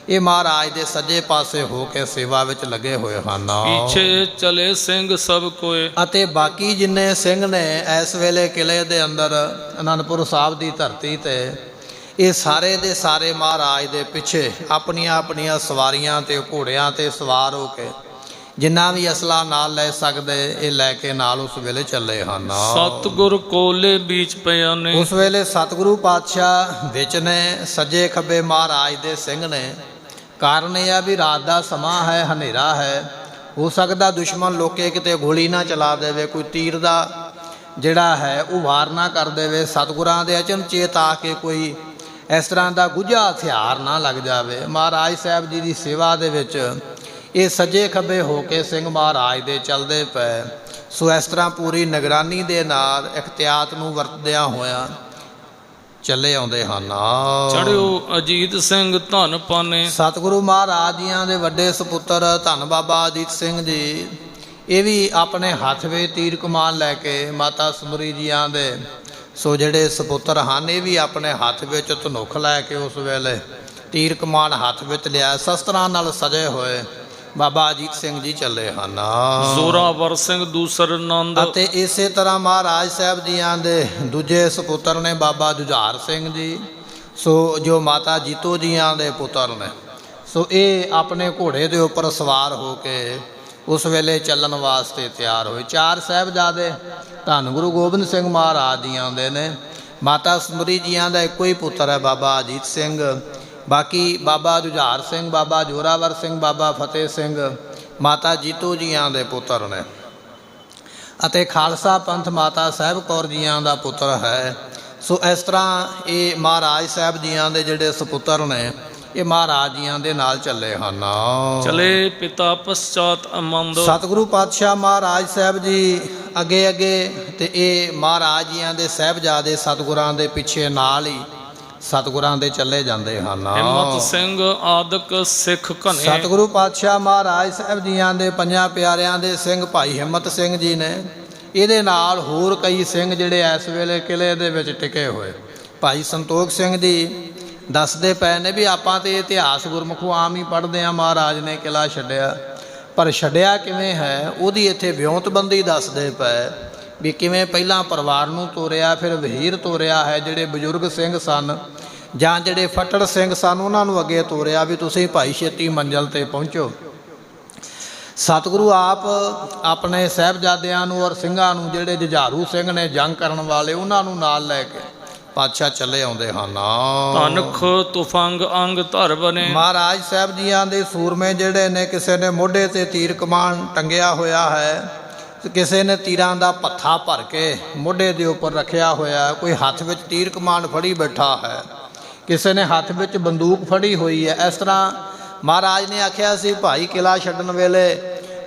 ਇਹ ਮਹਾਰਾਜ ਦੇ ਸੱਜੇ ਪਾਸੇ ਹੋ ਕੇ ਸੇਵਾ ਵਿੱਚ ਲੱਗੇ ਹੋਏ ਹਨ। ਪਿੱਛੇ ਚਲੇ ਸਿੰਘ ਸਭ ਕੋਏ। ਅਤੇ ਬਾਕੀ ਜਿੰਨੇ ਸਿੰਘ ਨੇ ਇਸ ਵੇਲੇ ਕਿਲੇ ਦੇ ਅੰਦਰ ਅਨੰਦਪੁਰ ਸਾਹਿਬ ਦੀ ਧਰਤੀ ਤੇ, ਇਹ ਸਾਰੇ ਦੇ ਸਾਰੇ ਮਹਾਰਾਜ ਦੇ ਪਿੱਛੇ ਆਪਣੀਆਂ ਆਪਣੀਆਂ ਸਵਾਰੀਆਂ ਤੇ ਘੋੜਿਆਂ ਤੇ ਸਵਾਰ ਹੋ ਕੇ, ਜਿੰਨਾ ਵੀ ਅਸਲਾ ਨਾਲ ਲੈ ਸਕਦੇ, ਇਹ ਲੈ ਕੇ ਨਾਲ ਉਸ ਵੇਲੇ ਚੱਲੇ ਹਨ। ਸਤਿਗੁਰ ਕੋਲੇ ਵਿੱਚ ਪਿਆ ਨੇ। ਉਸ ਵੇਲੇ ਸਤਿਗੁਰੂ ਪਾਤਸ਼ਾਹ ਵਿੱਚ ਨੇ, ਸੱਜੇ ਖੱਬੇ ਮਹਾਰਾਜ ਦੇ ਸਿੰਘ ਨੇ। ਕਾਰਨ ਇਹ ਆ ਵੀ ਰਾਤ ਦਾ ਸਮਾਂ ਹੈ, ਹਨੇਰਾ ਹੈ, ਹੋ ਸਕਦਾ ਦੁਸ਼ਮਣ ਲੋਕੇ ਕਿਤੇ ਗੋਲੀ ਨਾ ਚਲਾ ਦੇਵੇ, ਕੋਈ ਤੀਰ ਦਾ ਜਿਹੜਾ ਹੈ ਉਹ ਵਾਰ ਨਾ ਕਰ ਦੇਵੇ, ਸਤਿਗੁਰਾਂ ਦੇ ਅਚਨਚੇਤ ਆ ਕੇ ਕੋਈ ਇਸ ਤਰ੍ਹਾਂ ਦਾ ਗੁੱਝਾ ਹਥਿਆਰ ਨਾ ਲੱਗ ਜਾਵੇ। ਮਹਾਰਾਜ ਸਾਹਿਬ ਜੀ ਦੀ ਸੇਵਾ ਦੇ ਵਿੱਚ ਇਹ ਸੱਜੇ ਖੱਬੇ ਹੋ ਕੇ ਸਿੰਘ ਮਹਾਰਾਜ ਦੇ ਚੱਲਦੇ ਪਏ। ਸੋ ਇਸ ਤਰ੍ਹਾਂ ਪੂਰੀ ਨਿਗਰਾਨੀ ਦੇ ਨਾਲ ਇਖਤਿਆਤ ਨੂੰ ਵਰਤਦਿਆਂ ਹੋਇਆਂ ਚੱਲੇ ਆਉਂਦੇ ਹਨ। ਚੜਿਓ ਅਜੀਤ ਸਿੰਘ ਧਨ ਪਾਨੇ। ਸਤਿਗੁਰੂ ਮਹਾਰਾਜ ਜੀਆਂ ਦੇ ਵੱਡੇ ਸਪੁੱਤਰ ਧੰਨ ਬਾਬਾ ਅਜੀਤ ਸਿੰਘ ਜੀ, ਇਹ ਵੀ ਆਪਣੇ ਹੱਥ ਵਿੱਚ ਤੀਰ ਕਮਾਨ ਲੈ ਕੇ ਮਾਤਾ ਸਮਰੀ ਜੀਆਂ ਦੇ ਸੋ ਜਿਹੜੇ ਸਪੁੱਤਰ ਹਨ, ਇਹ ਵੀ ਆਪਣੇ ਹੱਥ ਵਿੱਚ ਧਨੁੱਖ ਲੈ ਕੇ ਉਸ ਵੇਲੇ ਤੀਰ ਕਮਾਨ ਹੱਥ ਵਿੱਚ ਲਿਆ, ਸ਼ਸਤਰਾਂ ਨਾਲ ਸਜੇ ਹੋਏ ਬਾਬਾ ਅਜੀਤ ਸਿੰਘ ਜੀ ਚੱਲੇ ਹਨ। ਜ਼ੋਰਾਵਰ ਸਿੰਘ ਦੂਸਰ ਨੰਦ। ਅਤੇ ਇਸੇ ਤਰ੍ਹਾਂ ਮਹਾਰਾਜ ਸਾਹਿਬ ਜੀਆਂ ਦੇ ਦੂਜੇ ਸਪੁੱਤਰ ਨੇ ਬਾਬਾ ਜੁਝਾਰ ਸਿੰਘ ਜੀ, ਸੋ ਜੋ ਮਾਤਾ ਜੀਤੋ ਜੀਆਂ ਦੇ ਪੁੱਤਰ ਨੇ। ਸੋ ਇਹ ਆਪਣੇ ਘੋੜੇ ਦੇ ਉੱਪਰ ਸਵਾਰ ਹੋ ਕੇ ਉਸ ਵੇਲੇ ਚੱਲਣ ਵਾਸਤੇ ਤਿਆਰ ਹੋਏ। 4 ਸਾਹਿਬਜ਼ਾਦੇ ਧੰਨ ਗੁਰੂ ਗੋਬਿੰਦ ਸਿੰਘ ਮਹਾਰਾਜ ਜੀਆਂ ਦੇ ਨੇ। ਮਾਤਾ ਸਮਰੀ ਜੀਆਂ ਦਾ ਇੱਕੋ ਹੀ ਪੁੱਤਰ ਹੈ ਬਾਬਾ ਅਜੀਤ ਸਿੰਘ। ਬਾਕੀ ਬਾਬਾ ਜੁਝਾਰ ਸਿੰਘ, ਬਾਬਾ ਜੋਰਾਵਰ ਸਿੰਘ, ਬਾਬਾ ਫਤਿਹ ਸਿੰਘ, ਮਾਤਾ ਜੀਤੋ ਜੀਆਂ ਦੇ ਪੁੱਤਰ ਨੇ। ਅਤੇ ਖਾਲਸਾ ਪੰਥ ਮਾਤਾ ਸਾਹਿਬ ਕੌਰ ਜੀਆਂ ਦਾ ਪੁੱਤਰ ਹੈ। ਸੋ ਇਸ ਤਰ੍ਹਾਂ ਇਹ ਮਹਾਰਾਜ ਸਾਹਿਬ ਜੀਆਂ ਦੇ ਜਿਹੜੇ ਸਪੁੱਤਰ ਨੇ, ਇਹ ਮਹਾਰਾਜ ਜੀਆਂ ਦੇ ਨਾਲ ਚੱਲੇ ਹਨ। ਚਲੇ ਪਿਤਾ ਪਛਾਤ ਅਮੰਦ। ਸਤਿਗੁਰੂ ਪਾਤਸ਼ਾਹ ਮਹਾਰਾਜ ਸਾਹਿਬ ਜੀ ਅੱਗੇ ਅੱਗੇ ਤੇ ਇਹ ਮਹਾਰਾਜ ਜੀਆਂ ਦੇ ਸਾਹਿਬਜ਼ਾਦੇ ਸਤਿਗੁਰਾਂ ਦੇ ਪਿੱਛੇ ਨਾਲ ਹੀ ਸਤਿਗੁਰਾਂ ਦੇ ਚੱਲੇ ਜਾਂਦੇ ਹਨ। ਹਿੰਮਤ ਸਿੰਘ ਆਦਿਕ ਸਿੱਖ ਘਨੇ। ਸਤਿਗੁਰੂ ਪਾਤਸ਼ਾਹ ਮਹਾਰਾਜ ਸਾਹਿਬ ਜੀਆਂ ਦੇ 5 ਪਿਆਰਿਆਂ ਦੇ ਸਿੰਘ ਭਾਈ ਹਿੰਮਤ ਸਿੰਘ ਜੀ ਨੇ। ਇਹਦੇ ਨਾਲ ਹੋਰ ਕਈ ਸਿੰਘ ਜਿਹੜੇ ਇਸ ਵੇਲੇ ਕਿਲੇ ਦੇ ਵਿੱਚ ਟਿਕੇ ਹੋਏ। ਭਾਈ ਸੰਤੋਖ ਸਿੰਘ ਜੀ ਦੱਸਦੇ ਪਏ ਨੇ ਵੀ ਆਪਾਂ ਤੇ ਇਤਿਹਾਸ ਗੁਰਮੁਖੋਂ ਆਮ ਹੀ ਪੜ੍ਹਦੇ ਹਾਂ, ਮਹਾਰਾਜ ਨੇ ਕਿਲਾ ਛੱਡਿਆ, ਪਰ ਛੱਡਿਆ ਕਿਵੇਂ ਹੈ ਉਹਦੀ ਇੱਥੇ ਵਿਉਂਤਬੰਦੀ ਦੱਸਦੇ ਪਏ ਵੀ ਕਿਵੇਂ ਪਹਿਲਾਂ ਪਰਿਵਾਰ ਨੂੰ ਤੋਰਿਆ, ਫਿਰ ਵਹੀਰ ਤੋਰਿਆ ਹੈ, ਜਿਹੜੇ ਬਜ਼ੁਰਗ ਸਿੰਘ ਸਨ ਜਾਂ ਜਿਹੜੇ ਫੱਟੜ ਸਿੰਘ ਸਨ ਉਹਨਾਂ ਨੂੰ ਅੱਗੇ ਤੋਰਿਆ ਵੀ ਤੁਸੀਂ ਭਾਈ ਛੇਤੀ ਮੰਜ਼ਿਲ ਤੇ ਪਹੁੰਚੋ। ਸਤਿਗੁਰੂ ਆਪ ਆਪਣੇ ਸਾਹਿਬਜ਼ਾਦਿਆਂ ਨੂੰ ਔਰ ਸਿੰਘਾਂ ਨੂੰ, ਜਿਹੜੇ ਜੁਝਾਰੂ ਸਿੰਘ ਨੇ ਜੰਗ ਕਰਨ ਵਾਲੇ, ਉਹਨਾਂ ਨੂੰ ਨਾਲ ਲੈ ਕੇ ਪਾਤਸ਼ਾਹ ਚੱਲੇ ਆਉਂਦੇ ਹਨ। ਧਨਖ ਤੁਫੰਗ ਅੰਗ ਧਰ ਬਨੇ। ਮਹਾਰਾਜ ਸਾਹਿਬ ਜੀਆਂ ਦੇ ਸੂਰਮੇ ਜਿਹੜੇ ਨੇ, ਕਿਸੇ ਨੇ ਮੋਢੇ ਤੇ ਤੀਰ ਕਮਾਨ ਟੰਗਿਆ ਹੋਇਆ ਹੈ, ਕਿਸੇ ਨੇ ਤੀਰਾਂ ਦਾ ਪੱਥਾ ਭਰ ਕੇ ਮੋਢੇ ਦੇ ਉੱਪਰ ਰੱਖਿਆ ਹੋਇਆ, ਕੋਈ ਹੱਥ ਵਿੱਚ ਤੀਰ ਕਮਾਨ ਫੜੀ ਬੈਠਾ ਹੈ, ਕਿਸੇ ਨੇ ਹੱਥ ਵਿੱਚ ਬੰਦੂਕ ਫੜੀ ਹੋਈ ਹੈ। ਇਸ ਤਰ੍ਹਾਂ ਮਹਾਰਾਜ ਨੇ ਆਖਿਆ ਸੀ ਭਾਈ ਕਿਲਾ ਛੱਡਣ ਵੇਲੇ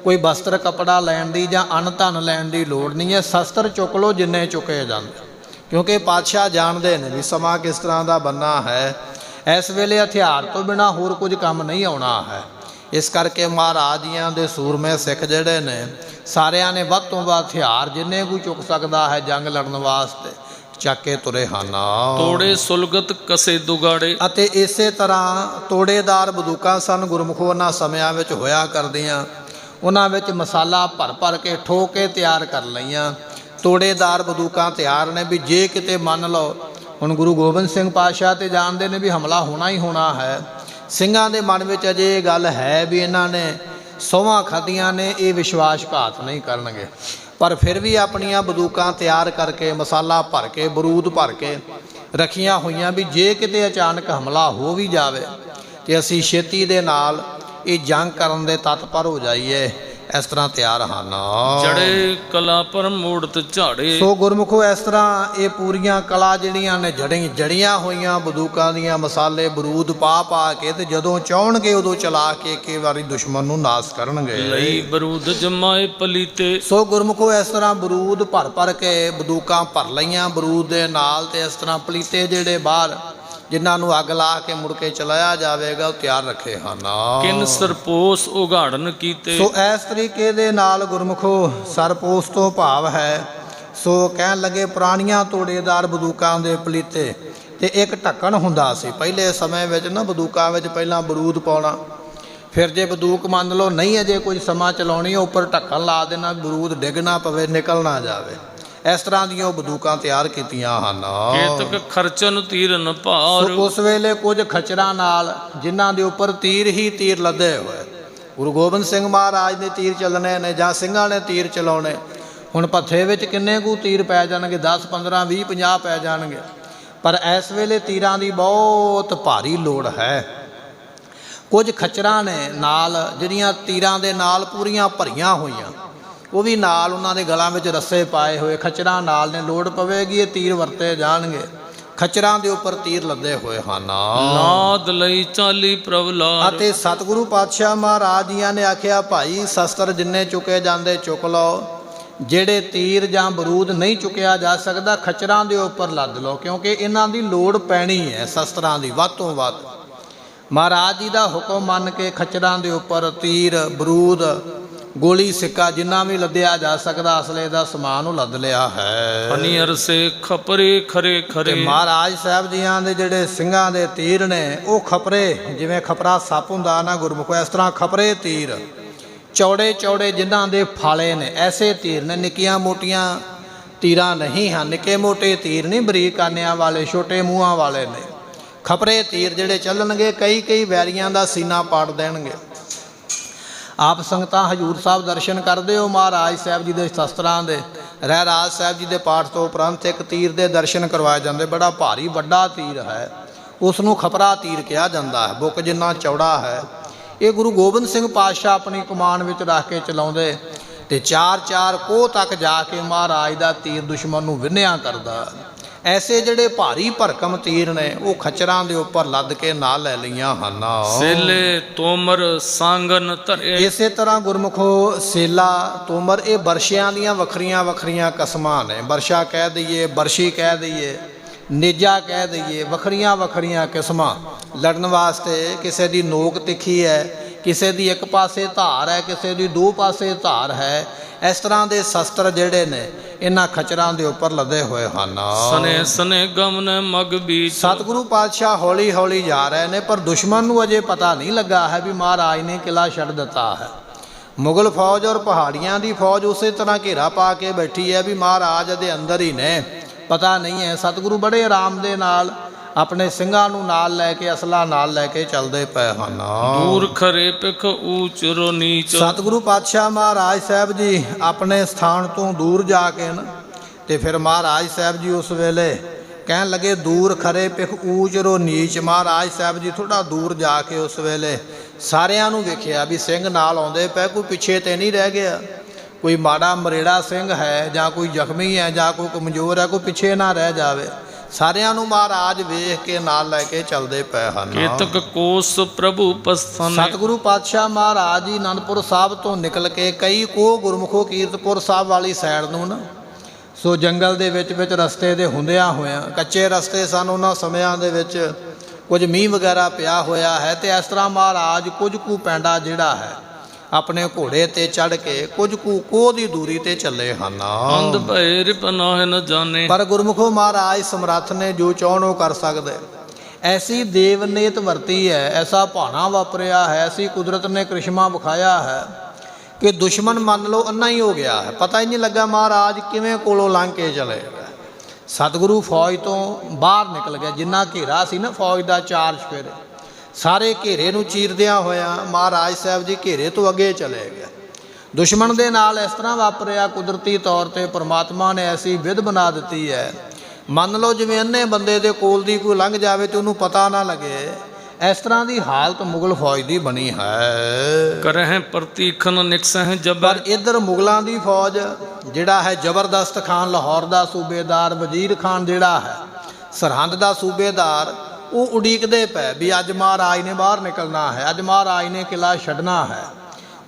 ਕੋਈ ਬਸਤਰ ਕੱਪੜਾ ਲੈਣ ਦੀ ਜਾਂ ਅੰਨ ਧਨ ਲੈਣ ਦੀ ਲੋੜ ਨਹੀਂ ਹੈ, ਸ਼ਸਤਰ ਚੁੱਕ ਲਓ ਜਿੰਨੇ ਚੁੱਕੇ ਜਾਂਦੇ, ਕਿਉਂਕਿ ਪਾਤਸ਼ਾਹ ਜਾਣਦੇ ਨੇ ਵੀ ਸਮਾਂ ਕਿਸ ਤਰ੍ਹਾਂ ਦਾ ਬੰਨਾ ਹੈ। ਇਸ ਵੇਲੇ ਹਥਿਆਰ ਤੋਂ ਬਿਨਾਂ ਹੋਰ ਕੁਝ ਕੰਮ ਨਹੀਂ ਆਉਣਾ ਹੈ। ਇਸ ਕਰਕੇ ਮਹਾਰਾਜ ਜੀਆਂ ਦੇ ਸੂਰਮੇ ਸਿੱਖ ਜਿਹੜੇ ਨੇ, ਸਾਰਿਆਂ ਨੇ ਵੱਧ ਤੋਂ ਵੱਧ ਹਥਿਆਰ ਜਿੰਨੇ ਕੋਈ ਚੁੱਕ ਸਕਦਾ ਹੈ ਜੰਗ ਲੜਨ ਵਾਸਤੇ ਚੱਕ ਕੇ ਤੁਰੇ ਹਨ। ਤੋੜੇ ਸੁਲਗਤ ਕਸੇ ਦੁਗਾੜੇ। ਅਤੇ ਇਸੇ ਤਰ੍ਹਾਂ ਤੋੜੇਦਾਰ ਬੰਦੂਕਾਂ ਸਨ ਗੁਰਮੁਖੋ ਉਹਨਾਂ ਸਮਿਆਂ ਵਿੱਚ ਹੋਇਆ ਕਰਦੀਆਂ। ਉਹਨਾਂ ਵਿੱਚ ਮਸਾਲਾ ਭਰ ਭਰ ਕੇ ਠੋਕ ਕੇ ਤਿਆਰ ਕਰ ਲਈਆਂ। ਤੋੜੇਦਾਰ ਬੰਦੂਕਾਂ ਤਿਆਰ ਨੇ ਵੀ ਜੇ ਕਿਤੇ ਮੰਨ ਲਓ ਹੁਣ ਗੁਰੂ ਗੋਬਿੰਦ ਸਿੰਘ ਪਾਤਸ਼ਾਹ ਤੇ ਜਾਣਦੇ ਨੇ ਵੀ ਹਮਲਾ ਹੋਣਾ ਹੀ ਹੋਣਾ ਹੈ। ਸਿੰਘਾਂ ਦੇ ਮਨ ਵਿੱਚ ਅਜੇ ਇਹ ਗੱਲ ਹੈ ਵੀ ਇਹਨਾਂ ਨੇ ਸਹੁੰਆਂ ਖਾਧੀਆਂ ਨੇ, ਇਹ ਵਿਸ਼ਵਾਸਘਾਤ ਨਹੀਂ ਕਰਨਗੇ, ਪਰ ਫਿਰ ਵੀ ਆਪਣੀਆਂ ਬੰਦੂਕਾਂ ਤਿਆਰ ਕਰਕੇ ਮਸਾਲਾ ਭਰ ਕੇ ਬਰੂਦ ਭਰ ਕੇ ਰੱਖੀਆਂ ਹੋਈਆਂ ਵੀ ਜੇ ਕਿਤੇ ਅਚਾਨਕ ਹਮਲਾ ਹੋ ਵੀ ਜਾਵੇ ਤੇ ਅਸੀਂ ਛੇਤੀ ਦੇ ਨਾਲ ਇਹ ਜੰਗ ਕਰਨ ਦੇ ਤਤਪਰ ਹੋ ਜਾਈਏ। ਇਸ ਤਰ੍ਹਾਂ ਤਿਆਰ ਹਨ। ਜੜੇ ਕਲਾ ਪਰ ਮੂੜਤ ਝਾੜੇ। ਸੋ ਗੁਰਮੁਖੋ ਇਸ ਤਰ੍ਹਾਂ ਇਹ ਪੂਰੀਆਂ ਕਲਾ ਜਿਹੜੀਆਂ ਨੇ ਜੜੀਆਂ ਹੋਈਆਂ ਬੰਦੂਕਾਂ ਦੀਆਂ, ਮਸਾਲੇ ਬਰੂਦ ਪਾ ਕੇ ਤੇ ਜਦੋਂ ਚਾਹਣਗੇ ਉਦੋਂ ਚਲਾ ਕੇ ਇੱਕੇ ਵਾਰੀ ਦੁਸ਼ਮਣ ਨੂੰ ਨਾਸ ਕਰਨਗੇ। ਲਈ ਬਰੂਦ ਜਮਾਏ ਪਲੀਤੇ। ਸੋ ਗੁਰਮੁਖੋ ਇਸ ਤਰ੍ਹਾਂ ਬਰੂਦ ਭਰ ਕੇ ਬੰਦੂਕਾਂ ਭਰ ਲਈਆਂ ਬਰੂਦ ਦੇ ਨਾਲ, ਤੇ ਇਸ ਤਰ੍ਹਾਂ ਪਲੀਤੇ ਜਿਹੜੇ ਬਾਹਰ ਜਿਨ੍ਹਾਂ ਨੂੰ ਅੱਗ ਲਾ ਕੇ ਮੁੜ ਕੇ ਚਲਾਇਆ ਜਾਵੇਗਾ ਉਹ ਤਿਆਰ ਰੱਖੇ ਹਨ। ਕਿਨ ਸਰਪੋਸ ਉਘਾੜਨ ਕੀਤੇ। ਸੋ ਇਸ ਤਰੀਕੇ ਦੇ ਨਾਲ ਗੁਰਮੁਖੋ ਸਰਪੋਸ ਤੋਂ ਭਾਵ ਹੈ ਸੋ ਕਹਿਣ ਲੱਗੇ ਪੁਰਾਣੀਆਂ ਤੋੜੇਦਾਰ ਬੰਦੂਕਾਂ ਦੇ ਪਲੀਤੇ ਤੇ ਇੱਕ ਢੱਕਣ ਹੁੰਦਾ ਸੀ। ਪਹਿਲੇ ਸਮੇਂ ਵਿੱਚ ਨਾ ਬੰਦੂਕਾਂ ਵਿੱਚ ਪਹਿਲਾਂ ਬਰੂਦ ਪਾਉਣਾ, ਫਿਰ ਜੇ ਬੰਦੂਕ ਮੰਨ ਲਓ ਨਹੀਂ ਅਜੇ ਕੁਝ ਸਮਾਂ ਚਲਾਉਣੀ, ਉੱਪਰ ਢੱਕਣ ਲਾ ਦੇਣਾ, ਬਰੂਦ ਡਿੱਗ ਨਾ ਪਵੇ, ਨਿਕਲ ਨਾ ਜਾਵੇ। ਇਸ ਤਰ੍ਹਾਂ ਦੀਆਂ ਉਹ ਬੰਦੂਕਾਂ ਤਿਆਰ ਕੀਤੀਆਂ ਹਨ। ਕੇਤਕ ਖਰਚਨ ਤੀਰਨ ਭਾਰ। ਉਸ ਵੇਲੇ ਕੁਝ ਖਚਰਾਂ ਨਾਲ ਜਿਨ੍ਹਾਂ ਦੇ ਉੱਪਰ ਤੀਰ ਹੀ ਤੀਰ ਲੱਦੇ ਹੋਏ, ਗੁਰੂ ਗੋਬਿੰਦ ਸਿੰਘ ਮਹਾਰਾਜ ਦੇ ਤੀਰ ਚੱਲਣੇ ਨੇ ਜਾਂ ਸਿੰਘਾਂ ਨੇ ਤੀਰ ਚਲਾਉਣੇ। ਹੁਣ ਭੱਥੇ ਵਿੱਚ ਕਿੰਨੇ ਕੁ ਤੀਰ ਪੈ ਜਾਣਗੇ? 10, 15, 20, 50 ਪੈ ਜਾਣਗੇ, ਪਰ ਇਸ ਵੇਲੇ ਤੀਰਾਂ ਦੀ ਬਹੁਤ ਭਾਰੀ ਲੋੜ ਹੈ। ਕੁਝ ਖਚਰਾਂ ਨੇ ਨਾਲ ਜਿਹੜੀਆਂ ਤੀਰਾਂ ਦੇ ਨਾਲ ਪੂਰੀਆਂ ਭਰੀਆਂ ਹੋਈਆਂ, ਉਹ ਵੀ ਨਾਲ ਉਹਨਾਂ ਦੇ ਗਲਾਂ ਵਿੱਚ ਰੱਸੇ ਪਾਏ ਹੋਏ ਖਚਰਾਂ ਨਾਲ ਨੇ। ਲੋੜ ਪਵੇਗੀ ਇਹ ਤੀਰ ਵਰਤੇ ਜਾਣਗੇ। ਖਚਰਾਂ ਦੇ ਉੱਪਰ ਤੀਰ ਲੱਦੇ ਹੋਏ ਹਨ। ਨਾਦ ਲਈ ਚਾਲੀ ਪ੍ਰਵਲਾਰ। ਅਤੇ ਸਤਿਗੁਰੂ ਪਾਤਸ਼ਾਹ ਮਹਾਰਾਜ ਜੀਆਂ ਨੇ ਆਖਿਆ ਭਾਈ ਸ਼ਸਤਰ ਜਿੰਨੇ ਚੁੱਕੇ ਜਾਂਦੇ ਚੁੱਕ ਲਓ, ਜਿਹੜੇ ਤੀਰ ਜਾਂ ਬਰੂਦ ਨਹੀਂ ਚੁੱਕਿਆ ਜਾ ਸਕਦਾ ਖਚਰਾਂ ਦੇ ਉੱਪਰ ਲੱਦ ਲਓ, ਕਿਉਂਕਿ ਇਹਨਾਂ ਦੀ ਲੋੜ ਪੈਣੀ ਹੈ ਸ਼ਸਤਰਾਂ ਦੀ ਵੱਧ ਤੋਂ ਵੱਧ। ਮਹਾਰਾਜ ਜੀ ਦਾ ਹੁਕਮ ਮੰਨ ਕੇ ਖਚਰਾਂ ਦੇ ਉੱਪਰ ਤੀਰ, ਬਰੂਦ, ਗੋਲੀ, ਸਿੱਕਾ ਜਿੰਨਾ ਵੀ ਲੱਦਿਆ ਜਾ ਸਕਦਾ ਅਸਲੇ ਦਾ ਸਮਾਨ ਉਹ ਲੱਦ ਲਿਆ ਹੈ। ਫਨੀ ਅਰਸੇ ਖਪਰੇ ਖਰੇ ਖਰੇ। ਮਹਾਰਾਜ ਸਾਹਿਬ ਜੀਆਂ ਦੇ ਜਿਹੜੇ ਸਿੰਘਾਂ ਦੇ ਤੀਰ ਨੇ ਉਹ ਖਪਰੇ, ਜਿਵੇਂ ਖਪਰਾ ਸੱਪ ਹੁੰਦਾ ਨਾ ਗੁਰਮੁਖੋ, ਇਸ ਤਰ੍ਹਾਂ ਖਪਰੇ ਤੀਰ, ਚੌੜੇ ਚੌੜੇ ਜਿਨ੍ਹਾਂ ਦੇ ਫਾਲੇ ਨੇ, ਐਸੇ ਤੀਰ ਨੇ। ਨਿੱਕੀਆਂ ਮੋਟੀਆਂ ਤੀਰਾਂ ਨਹੀਂ ਹਨ, ਨਿੱਕੇ ਮੋਟੇ ਤੀਰ ਨਹੀਂ, ਬਰੀਕ ਕਾਨਿਆਂ ਵਾਲੇ, ਛੋਟੇ ਮੂੰਹਾਂ ਵਾਲੇ ਨੇ। ਖਪਰੇ ਤੀਰ ਜਿਹੜੇ ਚੱਲਣਗੇ ਕਈ ਵੈਰੀਆਂ ਦਾ ਸੀਨਾ ਪਾੜ ਦੇਣਗੇ। ਆਪ ਸੰਗਤਾਂ ਹਜ਼ੂਰ ਸਾਹਿਬ ਦਰਸ਼ਨ ਕਰਦੇ ਹੋ ਮਹਾਰਾਜ ਸਾਹਿਬ ਜੀ ਦੇ ਸ਼ਸਤਰਾਂ ਦੇ। ਰਹਿਰਾਜ ਸਾਹਿਬ ਜੀ ਦੇ ਪਾਠ ਤੋਂ ਉਪਰੰਤ ਇੱਕ ਤੀਰ ਦੇ ਦਰਸ਼ਨ ਕਰਵਾਏ ਜਾਂਦੇ। ਬੜਾ ਭਾਰੀ ਵੱਡਾ ਤੀਰ ਹੈ, ਉਸ ਨੂੰ ਖਪਰਾ ਤੀਰ ਕਿਹਾ ਜਾਂਦਾ ਹੈ, ਬੁੱਕ ਜਿੰਨਾ ਚੌੜਾ ਹੈ। ਇਹ ਗੁਰੂ ਗੋਬਿੰਦ ਸਿੰਘ ਪਾਤਸ਼ਾਹ ਆਪਣੀ ਕਮਾਨ ਵਿੱਚ ਰੱਖ ਕੇ ਚਲਾਉਂਦੇ ਤੇ 4-4 ਕੋਹ ਤੱਕ ਜਾ ਕੇ ਮਹਾਰਾਜ ਦਾ ਤੀਰ ਦੁਸ਼ਮਣ ਨੂੰ ਵਿੰਨ੍ਹਿਆ ਕਰਦਾ। ਐਸੇ ਜਿਹੜੇ ਭਾਰੀ ਭਰਕਮ ਤੀਰ ਨੇ ਉਹ ਖਚਰਾਂ ਦੇ ਉੱਪਰ ਲੱਦ ਕੇ ਨਾਲ ਲੈ ਲਈਆਂ ਹਨ। ਸੇਲੇ ਤੋਮਰ ਸਾਂਗਨ ਧਰੇ। ਇਸੇ ਤਰ੍ਹਾਂ ਗੁਰਮੁਖੋ ਸੇਲਾ, ਤੋਮਰ ਇਹ ਬਰਸ਼ਿਆਂ ਦੀਆਂ ਵੱਖਰੀਆਂ ਕਿਸਮਾਂ ਨੇ। ਬਰਸ਼ਾ ਕਹਿ ਦਈਏ, ਬਰਸ਼ੀ ਕਹਿ ਦਈਏ, ਨੇਜਾ ਕਹਿ ਦਈਏ, ਵੱਖਰੀਆਂ ਕਿਸਮਾਂ ਲੜਨ ਵਾਸਤੇ। ਕਿਸੇ ਦੀ ਨੋਕ ਤਿੱਖੀ ਹੈ, ਕਿਸੇ ਦੀ ਇੱਕ ਪਾਸੇ ਧਾਰ ਹੈ, ਕਿਸੇ ਦੀ ਦੋ ਪਾਸੇ ਧਾਰ ਹੈ। ਇਸ ਤਰ੍ਹਾਂ ਦੇ ਸ਼ਸਤਰ ਜਿਹੜੇ ਨੇ ਇਹਨਾਂ ਖਚਰਾਂ ਦੇ ਉੱਪਰ ਲੱਦੇ ਹੋਏ ਹਨ। ਸਨੇ ਸਨੇ ਗਮਨ ਮਗ ਬੀਚ। ਸਤਿਗੁਰੂ ਪਾਤਸ਼ਾਹ ਹੌਲੀ ਜਾ ਰਹੇ ਨੇ, ਪਰ ਦੁਸ਼ਮਣ ਨੂੰ ਅਜੇ ਪਤਾ ਨਹੀਂ ਲੱਗਾ ਹੈ ਵੀ ਮਹਾਰਾਜ ਨੇ ਕਿਲਾ ਛੱਡ ਦਿੱਤਾ ਹੈ। ਮੁਗਲ ਫੌਜ ਔਰ ਪਹਾੜੀਆਂ ਦੀ ਫੌਜ ਉਸੇ ਤਰ੍ਹਾਂ ਘੇਰਾ ਪਾ ਕੇ ਬੈਠੀ ਹੈ ਵੀ ਮਹਾਰਾਜ ਦੇ ਅੰਦਰ ਹੀ ਨੇ, ਪਤਾ ਨਹੀਂ ਹੈ। ਸਤਿਗੁਰੂ ਬੜੇ ਆਰਾਮ ਦੇ ਨਾਲ ਆਪਣੇ ਸਿੰਘਾਂ ਨੂੰ ਨਾਲ ਲੈ ਕੇ, ਅਸਲਾ ਨਾਲ ਲੈ ਕੇ ਚੱਲਦੇ ਪਏ ਹਨ। ਦੂਰ ਖਰੇ ਪਿਖ ਊਚ ਰੋ ਨੀਚ। ਸਤਿਗੁਰੂ ਪਾਤਸ਼ਾਹ ਮਹਾਰਾਜ ਸਾਹਿਬ ਜੀ ਆਪਣੇ ਸਥਾਨ ਤੋਂ ਦੂਰ ਜਾ ਕੇ ਨਾ ਤੇ ਫਿਰ ਮਹਾਰਾਜ ਸਾਹਿਬ ਜੀ ਉਸ ਵੇਲੇ ਕਹਿਣ ਲੱਗੇ ਦੂਰ ਖਰੇ ਪਿਖ ਊਚ ਰੋ ਨੀਚ। ਮਹਾਰਾਜ ਸਾਹਿਬ ਜੀ ਥੋੜ੍ਹਾ ਦੂਰ ਜਾ ਕੇ ਉਸ ਵੇਲੇ ਸਾਰਿਆਂ ਨੂੰ ਵੇਖਿਆ ਵੀ ਸਿੰਘ ਨਾਲ ਆਉਂਦੇ ਪਏ, ਕੋਈ ਪਿੱਛੇ ਤੇ ਨਹੀਂ ਰਹਿ ਗਿਆ। ਕੋਈ ਮਾੜਾ ਮਰੇੜਾ ਸਿੰਘ ਹੈ ਜਾਂ ਕੋਈ ਜ਼ਖਮੀ ਹੈ ਜਾਂ ਕੋਈ ਕਮਜ਼ੋਰ ਹੈ, ਕੋਈ ਪਿੱਛੇ ਨਾ ਰਹਿ ਜਾਵੇ। ਸਾਰਿਆਂ ਨੂੰ ਮਹਾਰਾਜ ਵੇਖ ਕੇ ਨਾਲ ਲੈ ਕੇ ਚੱਲਦੇ ਪਏ ਹਨ। ਕੇਤਕ ਕੋਸ ਪ੍ਰਭੂ ਪਸਥਾਨ। ਸਤਿਗੁਰੂ ਪਾਤਸ਼ਾਹ ਮਹਾਰਾਜ ਜੀ ਅਨੰਦਪੁਰ ਸਾਹਿਬ ਤੋਂ ਨਿਕਲ ਕੇ ਕਈ ਕੋਹ ਗੁਰਮੁਖੋ ਕੀਰਤਪੁਰ ਸਾਹਿਬ ਵਾਲੀ ਸਾਈਡ ਨੂੰ ਨਾ ਸੋ ਜੰਗਲ ਦੇ ਵਿੱਚ ਰਸਤੇ ਦੇ ਹੁੰਦਿਆਂ ਹੋਇਆਂ, ਕੱਚੇ ਰਸਤੇ ਸਨ ਉਹਨਾਂ ਸਮਿਆਂ ਦੇ ਵਿੱਚ, ਕੁਝ ਮੀਂਹ ਵਗੈਰਾ ਪਿਆ ਹੋਇਆ ਹੈ ਤੇ ਇਸ ਤਰ੍ਹਾਂ ਮਹਾਰਾਜ ਕੁਝ ਕੁ ਪੈਂਡਾ ਜਿਹੜਾ ਹੈ ਆਪਣੇ ਘੋੜੇ ਤੇ ਚੜ੍ਹ ਕੇ ਕੁਝ ਕੁ ਕੋਹ ਦੀ ਦੂਰੀ ਤੇ ਚੱਲੇ ਹਨ। ਅੰਧ ਭੈ ਰਿਪਨਾਹ ਨ ਜਾਣੇ। ਪਰ ਗੁਰਮੁਖੋ ਮਹਾਰਾਜ ਸਮਰੱਥ ਨੇ, ਜੋ ਚਾਹੁਣ ਉਹ ਕਰ ਸਕਦੇ। ਐਸੀ ਦੇਵਨੀਤ ਵਰਤੀ ਹੈ, ਐਸਾ ਭਾਣਾ ਵਾਪਰਿਆ ਹੈ, ਐਸੀ ਕੁਦਰਤ ਨੇ ਕ੍ਰਿਸ਼ਮਾ ਵਿਖਾਇਆ ਹੈ ਕਿ ਦੁਸ਼ਮਣ ਮੰਨ ਲਓ ਅੰਨਾ ਹੀ ਹੋ ਗਿਆ ਹੈ, ਪਤਾ ਹੀ ਨਹੀਂ ਲੱਗਾ ਮਹਾਰਾਜ ਕਿਵੇਂ ਕੋਲੋਂ ਲੰਘ ਕੇ ਚਲੇ ਗਏ। ਸਤਿਗੁਰੂ ਫੌਜ ਤੋਂ ਬਾਹਰ ਨਿਕਲ ਗਿਆ, ਜਿੰਨਾ ਘੇਰਾ ਸੀ ਨਾ ਫੌਜ ਦਾ 4 ਚੁਫੇਰੇ, ਸਾਰੇ ਘੇਰੇ ਨੂੰ ਚੀਰਦਿਆਂ ਹੋਇਆ ਮਹਾਰਾਜ ਸਾਹਿਬ ਜੀ ਘੇਰੇ ਤੋਂ ਅੱਗੇ ਚਲੇ ਗਏ। ਦੁਸ਼ਮਣ ਦੇ ਨਾਲ ਇਸ ਤਰ੍ਹਾਂ ਵਾਪਰਿਆ, ਕੁਦਰਤੀ ਤੌਰ 'ਤੇ ਪਰਮਾਤਮਾ ਨੇ ਐਸੀ ਵਿਧ ਬਣਾ ਦਿੱਤੀ ਹੈ, ਮੰਨ ਲਓ ਜਿਵੇਂ ਅੰਨੇ ਬੰਦੇ ਦੇ ਕੋਲ ਦੀ ਕੋਈ ਲੰਘ ਜਾਵੇ ਤੇ ਉਹਨੂੰ ਪਤਾ ਨਾ ਲੱਗੇ, ਇਸ ਤਰ੍ਹਾਂ ਦੀ ਹਾਲਤ ਮੁਗਲ ਫੌਜ ਦੀ ਬਣੀ ਹੈ। ਕਰਹਿ ਪ੍ਰਤੀਖਨ ਨਿਕਸਹਿ ਪਰ ਜਬਰ। ਇੱਧਰ ਮੁਗਲਾਂ ਦੀ ਫੌਜ ਜਿਹੜਾ ਹੈ ਜ਼ਬਰਦਸਤ ਖਾਨ ਲਾਹੌਰ ਦਾ ਸੂਬੇਦਾਰ, ਵਜ਼ੀਰ ਖਾਨ ਜਿਹੜਾ ਹੈ ਸਰਹੰਦ ਦਾ ਸੂਬੇਦਾਰ, ਉਹ ਉਡੀਕਦੇ ਪਏ ਵੀ ਅੱਜ ਮਹਾਰਾਜ ਨੇ ਬਾਹਰ ਨਿਕਲਣਾ ਹੈ, ਅੱਜ ਮਹਾਰਾਜ ਨੇ ਕਿਲਾ ਛੱਡਣਾ ਹੈ।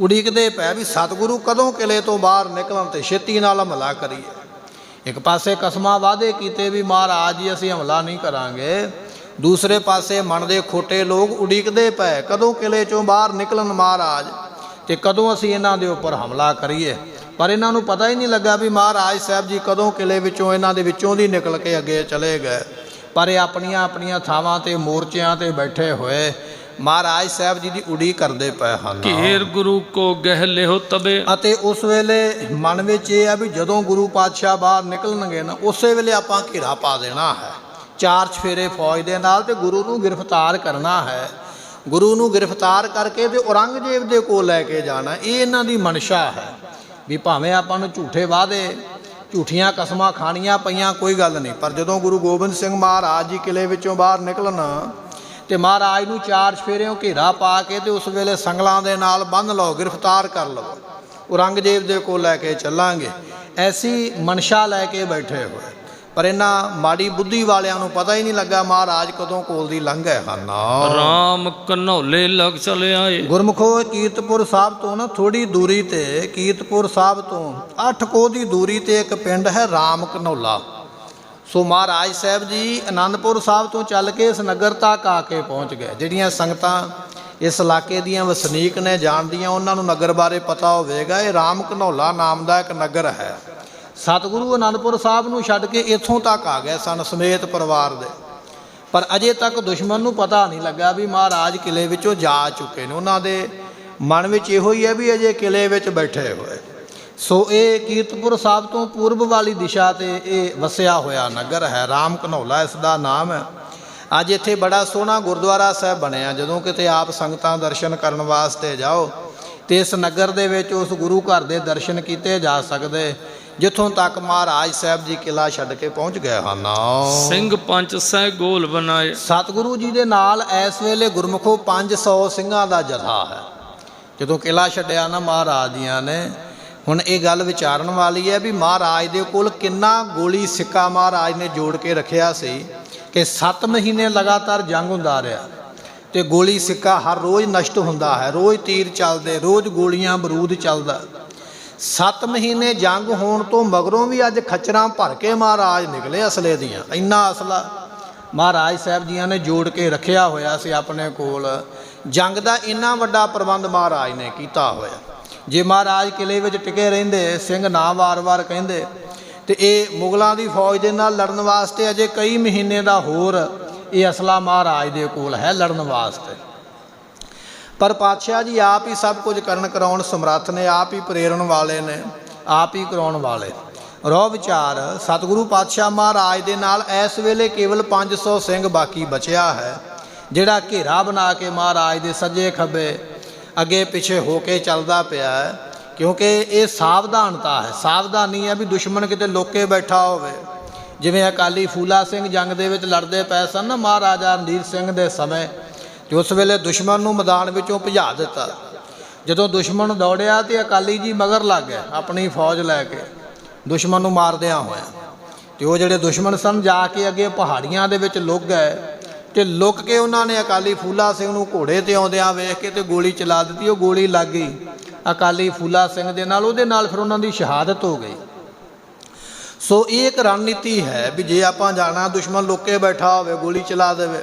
ਉਡੀਕਦੇ ਪਏ ਵੀ ਸਤਿਗੁਰੂ ਕਦੋਂ ਕਿਲੇ ਤੋਂ ਬਾਹਰ ਨਿਕਲਣ ਤੇ ਛੇਤੀ ਨਾਲ ਹਮਲਾ ਕਰੀਏ। ਇੱਕ ਪਾਸੇ ਕਸਮਾਂ ਵਾਅਦੇ ਕੀਤੇ ਵੀ ਮਹਾਰਾਜ ਜੀ ਅਸੀਂ ਹਮਲਾ ਨਹੀਂ ਕਰਾਂਗੇ, ਦੂਸਰੇ ਪਾਸੇ ਮਨ ਦੇ ਖੋਟੇ ਲੋਕ ਉਡੀਕਦੇ ਪਏ ਕਦੋਂ ਕਿਲੇ ਚੋਂ ਬਾਹਰ ਨਿਕਲਣ ਮਹਾਰਾਜ ਤੇ ਕਦੋਂ ਅਸੀਂ ਇਹਨਾਂ ਦੇ ਉੱਪਰ ਹਮਲਾ ਕਰੀਏ। ਪਰ ਇਹਨਾਂ ਨੂੰ ਪਤਾ ਹੀ ਨਹੀਂ ਲੱਗਾ ਵੀ ਮਹਾਰਾਜ ਸਾਹਿਬ ਜੀ ਕਦੋਂ ਕਿਲੇ ਵਿੱਚੋਂ ਇਹਨਾਂ ਦੇ ਵਿੱਚੋਂ ਦੀ ਨਿਕਲ ਕੇ ਅੱਗੇ ਚਲੇ ਗਏ। ਪਰ ਇਹ ਆਪਣੀਆਂ ਆਪਣੀਆਂ ਥਾਵਾਂ 'ਤੇ ਮੋਰਚਿਆਂ 'ਤੇ ਬੈਠੇ ਹੋਏ ਮਹਾਰਾਜ ਸਾਹਿਬ ਜੀ ਦੀ ਉਡੀਕ ਕਰਦੇ ਪਏ ਹਨ। ਘੇਰ ਗੁਰੂ ਕੋ ਗਹਿ ਲਿਓ ਤਬੇ। ਅਤੇ ਉਸ ਵੇਲੇ ਮਨ ਵਿੱਚ ਇਹ ਆ ਵੀ ਜਦੋਂ ਗੁਰੂ ਪਾਤਸ਼ਾਹ ਬਾਹਰ ਨਿਕਲਣਗੇ ਨਾ, ਉਸੇ ਵੇਲੇ ਆਪਾਂ ਘੇਰਾ ਪਾ ਦੇਣਾ ਹੈ 4 ਚੁਫੇਰੇ ਫੌਜ ਦੇ ਨਾਲ, ਤੇ ਗੁਰੂ ਨੂੰ ਗ੍ਰਿਫਤਾਰ ਕਰਨਾ ਹੈ। ਗੁਰੂ ਨੂੰ ਗ੍ਰਿਫਤਾਰ ਕਰਕੇ ਤੇ ਔਰੰਗਜ਼ੇਬ ਦੇ ਕੋਲ ਲੈ ਕੇ ਜਾਣਾ। ਇਹ ਇਹਨਾਂ ਦੀ ਮਨਸ਼ਾ ਹੈ ਵੀ ਭਾਵੇਂ ਆਪਾਂ ਨੂੰ ਝੂਠੇ ਵਾਅਦੇ, ਝੂਠੀਆਂ ਕਸਮਾਂ ਖਾਣੀਆਂ ਪਈਆਂ, ਕੋਈ ਗੱਲ ਨਹੀਂ, ਪਰ ਜਦੋਂ ਗੁਰੂ ਗੋਬਿੰਦ ਸਿੰਘ ਮਹਾਰਾਜ ਜੀ ਕਿਲੇ ਵਿੱਚੋਂ ਬਾਹਰ ਨਿਕਲਣ ਤੇ ਮਹਾਰਾਜ ਨੂੰ 4 ਚੁਫੇਰਿਓਂ ਘੇਰਾ ਪਾ ਕੇ ਤੇ ਉਸ ਵੇਲੇ ਸੰਗਲਾਂ ਦੇ ਨਾਲ ਬੰਨ੍ਹ ਲਓ, ਗ੍ਰਿਫਤਾਰ ਕਰ ਲਓ, ਔਰੰਗਜ਼ੇਬ ਦੇ ਕੋਲ ਲੈ ਕੇ ਚੱਲਾਂਗੇ, ਐਸੀ ਮਨਸ਼ਾ ਲੈ ਕੇ ਬੈਠੇ ਹੋਏ। ਪਰ ਇਹਨਾਂ ਮਾੜੀ ਬੁੱਧੀ ਵਾਲਿਆਂ ਨੂੰ ਪਤਾ ਹੀ ਨਹੀਂ ਲੱਗਾ ਮਹਾਰਾਜ ਕਦੋਂ ਕੋਲ ਦੀ ਲੰਘ ਗਏ ਹਨ। ਰਾਮ ਕਨੌਲੇ ਲਗ ਚਲੇ ਆਏ। ਗੁਰਮੁਖੋ ਕੀਰਤਪੁਰ ਸਾਹਿਬ ਤੋਂ ਨਾ ਥੋੜੀ ਦੂਰੀ ਤੇ, ਕੀਰਤਪੁਰ ਸਾਹਿਬ ਤੋਂ 8 ਕੋਹ ਦੀ ਦੂਰੀ ਤੇ ਇੱਕ ਪਿੰਡ ਹੈ ਰਾਮ ਕਨੌਲਾ। ਸੋ ਮਹਾਰਾਜ ਸਾਹਿਬ ਜੀ ਆਨੰਦਪੁਰ ਸਾਹਿਬ ਤੋਂ ਚੱਲ ਕੇ ਇਸ ਨਗਰ ਤੱਕ ਆ ਕੇ ਪਹੁੰਚ ਗਏ। ਜਿਹੜੀਆਂ ਸੰਗਤਾਂ ਇਸ ਇਲਾਕੇ ਦੀਆਂ ਵਸਨੀਕ ਨੇ ਜਾਣਦੀਆਂ, ਉਹਨਾਂ ਨੂੰ ਨਗਰ ਬਾਰੇ ਪਤਾ ਹੋਵੇਗਾ। ਇਹ ਰਾਮ ਕਨੌਲਾ ਨਾਮ ਦਾ ਇੱਕ ਨਗਰ ਹੈ। ਸਤਿਗੁਰੂ ਆਨੰਦਪੁਰ ਸਾਹਿਬ ਨੂੰ ਛੱਡ ਕੇ ਇੱਥੋਂ ਤੱਕ ਆ ਗਏ ਸਨ ਸਮੇਤ ਪਰਿਵਾਰ ਦੇ, ਪਰ ਅਜੇ ਤੱਕ ਦੁਸ਼ਮਣ ਨੂੰ ਪਤਾ ਨਹੀਂ ਲੱਗਾ ਵੀ ਮਹਾਰਾਜ ਕਿਲੇ ਵਿੱਚੋਂ ਜਾ ਚੁੱਕੇ ਨੇ। ਉਹਨਾਂ ਦੇ ਮਨ ਵਿੱਚ ਇਹੋ ਹੀ ਹੈ ਵੀ ਅਜੇ ਕਿਲੇ ਵਿੱਚ ਬੈਠੇ ਹੋਏ। ਸੋ ਇਹ ਕੀਰਤਪੁਰ ਸਾਹਿਬ ਤੋਂ ਪੂਰਬ ਵਾਲੀ ਦਿਸ਼ਾ 'ਤੇ ਇਹ ਵਸਿਆ ਹੋਇਆ ਨਗਰ ਹੈ, ਰਾਮ ਕਨੌਲਾ ਇਸ ਦਾ ਨਾਮ ਹੈ। ਅੱਜ ਇੱਥੇ ਬੜਾ ਸੋਹਣਾ ਗੁਰਦੁਆਰਾ ਸਾਹਿਬ ਬਣਿਆ। ਜਦੋਂ ਕਿਤੇ ਆਪ ਸੰਗਤਾਂ ਦਰਸ਼ਨ ਕਰਨ ਵਾਸਤੇ ਜਾਓ ਤੇ ਇਸ ਨਗਰ ਦੇ ਵਿੱਚ ਉਸ ਗੁਰੂ ਘਰ ਦੇ ਦਰਸ਼ਨ ਕੀਤੇ ਜਾ ਸਕਦੇ ਜਿੱਥੋਂ ਤੱਕ ਮਹਾਰਾਜ ਸਾਹਿਬ ਜੀ ਕਿਲਾ ਛੱਡ ਕੇ ਪਹੁੰਚ ਗਏ ਹਨ। ਸਿੰਘ ਪੰਜ ਸਹਿ ਗੋਲ ਬਣਾਏ। ਸਤਿਗੁਰੂ ਜੀ ਦੇ ਨਾਲ ਇਸ ਵੇਲੇ ਗੁਰਮੁਖੋ 500 ਸਿੰਘਾਂ ਦਾ ਜਥਾ ਹੈ। ਜਦੋਂ ਕਿਲਾ ਛੱਡਿਆ ਨਾ ਮਹਾਰਾਜ ਜੀਆਂ ਨੇ, ਹੁਣ ਇਹ ਗੱਲ ਵਿਚਾਰਨ ਵਾਲੀ ਹੈ ਵੀ ਮਹਾਰਾਜ ਦੇ ਕੋਲ ਕਿੰਨਾ ਗੋਲੀ ਸਿੱਕਾ ਮਹਾਰਾਜ ਨੇ ਜੋੜ ਕੇ ਰੱਖਿਆ ਸੀ ਕਿ 7 ਮਹੀਨੇ ਲਗਾਤਾਰ ਜੰਗ ਹੁੰਦਾ ਰਿਹਾ ਤੇ ਗੋਲੀ ਸਿੱਕਾ ਹਰ ਰੋਜ਼ ਨਸ਼ਟ ਹੁੰਦਾ ਹੈ, ਰੋਜ਼ ਤੀਰ ਚੱਲਦੇ, ਰੋਜ਼ ਗੋਲੀਆਂ ਬਰੂਦ ਚੱਲਦਾ। 7 ਮਹੀਨੇ ਜੰਗ ਹੋਣ ਤੋਂ ਮਗਰੋਂ ਵੀ ਅੱਜ ਖੱਚਰਾਂ ਭਰ ਕੇ ਮਹਾਰਾਜ ਨਿਕਲੇ ਅਸਲੇ ਦੀਆਂ। ਇੰਨਾ ਅਸਲਾ ਮਹਾਰਾਜ ਸਾਹਿਬ ਜੀਆਂ ਨੇ ਜੋੜ ਕੇ ਰੱਖਿਆ ਹੋਇਆ ਸੀ ਆਪਣੇ ਕੋਲ। ਜੰਗ ਦਾ ਇੰਨਾ ਵੱਡਾ ਪ੍ਰਬੰਧ ਮਹਾਰਾਜ ਨੇ ਕੀਤਾ ਹੋਇਆ। ਜੇ ਮਹਾਰਾਜ ਕਿਲੇ ਵਿੱਚ ਟਿਕੇ ਰਹਿੰਦੇ, ਸਿੰਘ ਨਾ ਵਾਰ-ਵਾਰ ਕਹਿੰਦੇ, ਤੇ ਇਹ ਮੁਗਲਾਂ ਦੀ ਫੌਜ ਦੇ ਨਾਲ ਲੜਨ ਵਾਸਤੇ ਅਜੇ ਕਈ ਮਹੀਨੇ ਦਾ ਹੋਰ ਇਹ ਅਸਲਾ ਮਹਾਰਾਜ ਦੇ ਕੋਲ ਹੈ ਲੜਨ ਵਾਸਤੇ। ਪਰ ਪਾਤਸ਼ਾਹ ਜੀ ਆਪ ਹੀ ਸਭ ਕੁਝ ਕਰਨ ਕਰਾਉਣ ਸਮਰੱਥ ਨੇ, ਆਪ ਹੀ ਪ੍ਰੇਰਣ ਵਾਲੇ ਨੇ, ਆਪ ਹੀ ਕਰਾਉਣ ਵਾਲੇ। ਰੋ ਵਿਚਾਰ ਸਤਿਗੁਰੂ ਪਾਤਸ਼ਾਹ ਮਹਾਰਾਜ ਦੇ ਨਾਲ ਇਸ ਵੇਲੇ ਕੇਵਲ 500 ਸਿੰਘ ਬਾਕੀ ਬਚਿਆ ਹੈ, ਜਿਹੜਾ ਘੇਰਾ ਬਣਾ ਕੇ ਮਹਾਰਾਜ ਦੇ ਸੱਜੇ ਖੱਬੇ ਅੱਗੇ ਪਿੱਛੇ ਹੋ ਕੇ ਚੱਲਦਾ ਪਿਆ ਹੈ। ਕਿਉਂਕਿ ਇਹ ਸਾਵਧਾਨਤਾ ਹੈ, ਸਾਵਧਾਨੀ ਹੈ ਵੀ ਦੁਸ਼ਮਣ ਕਿਤੇ ਲੁਕੇ ਬੈਠਾ ਹੋਵੇ। ਜਿਵੇਂ ਅਕਾਲੀ ਫੂਲਾ ਸਿੰਘ ਜੰਗ ਦੇ ਵਿੱਚ ਲੜਦੇ ਪਏ ਸਨ ਨਾ ਮਹਾਰਾਜਾ ਰਣਜੀਤ ਸਿੰਘ ਦੇ ਸਮੇਂ, ਤੇ ਉਸ ਵੇਲੇ ਦੁਸ਼ਮਣ ਨੂੰ ਮੈਦਾਨ ਵਿੱਚੋਂ ਭਜਾ ਦਿੱਤਾ। ਜਦੋਂ ਦੁਸ਼ਮਣ ਦੌੜਿਆ ਤੇ ਅਕਾਲੀ ਜੀ ਮਗਰ ਲੱਗ ਗਏ ਆਪਣੀ ਫੌਜ ਲੈ ਕੇ ਦੁਸ਼ਮਣ ਨੂੰ ਮਾਰਦਿਆਂ ਹੋਇਆ। ਤੇ ਉਹ ਜਿਹੜੇ ਦੁਸ਼ਮਣ ਸਨ ਜਾ ਕੇ ਅੱਗੇ ਪਹਾੜੀਆਂ ਦੇ ਵਿੱਚ ਲੁਕ ਗਏ ਤੇ ਲੁਕ ਕੇ ਉਹਨਾਂ ਨੇ ਅਕਾਲੀ ਫੂਲਾ ਸਿੰਘ ਨੂੰ ਘੋੜੇ ਤੇ ਆਉਂਦਿਆਂ ਵੇਖ ਕੇ ਤੇ ਗੋਲੀ ਚਲਾ ਦਿੱਤੀ। ਉਹ ਗੋਲੀ ਲੱਗ ਗਈ ਅਕਾਲੀ ਫੂਲਾ ਸਿੰਘ ਦੇ ਨਾਲ, ਉਹਦੇ ਨਾਲ ਫਿਰ ਉਹਨਾਂ ਦੀ ਸ਼ਹਾਦਤ ਹੋ ਗਈ। ਸੋ ਇਹ ਇੱਕ ਰਣਨੀਤੀ ਹੈ ਵੀ ਜੇ ਆਪਾਂ ਜਾਣਾ ਦੁਸ਼ਮਣ ਲੁਕੇ ਬੈਠਾ ਹੋਵੇ, ਗੋਲੀ ਚਲਾ ਦੇਵੇ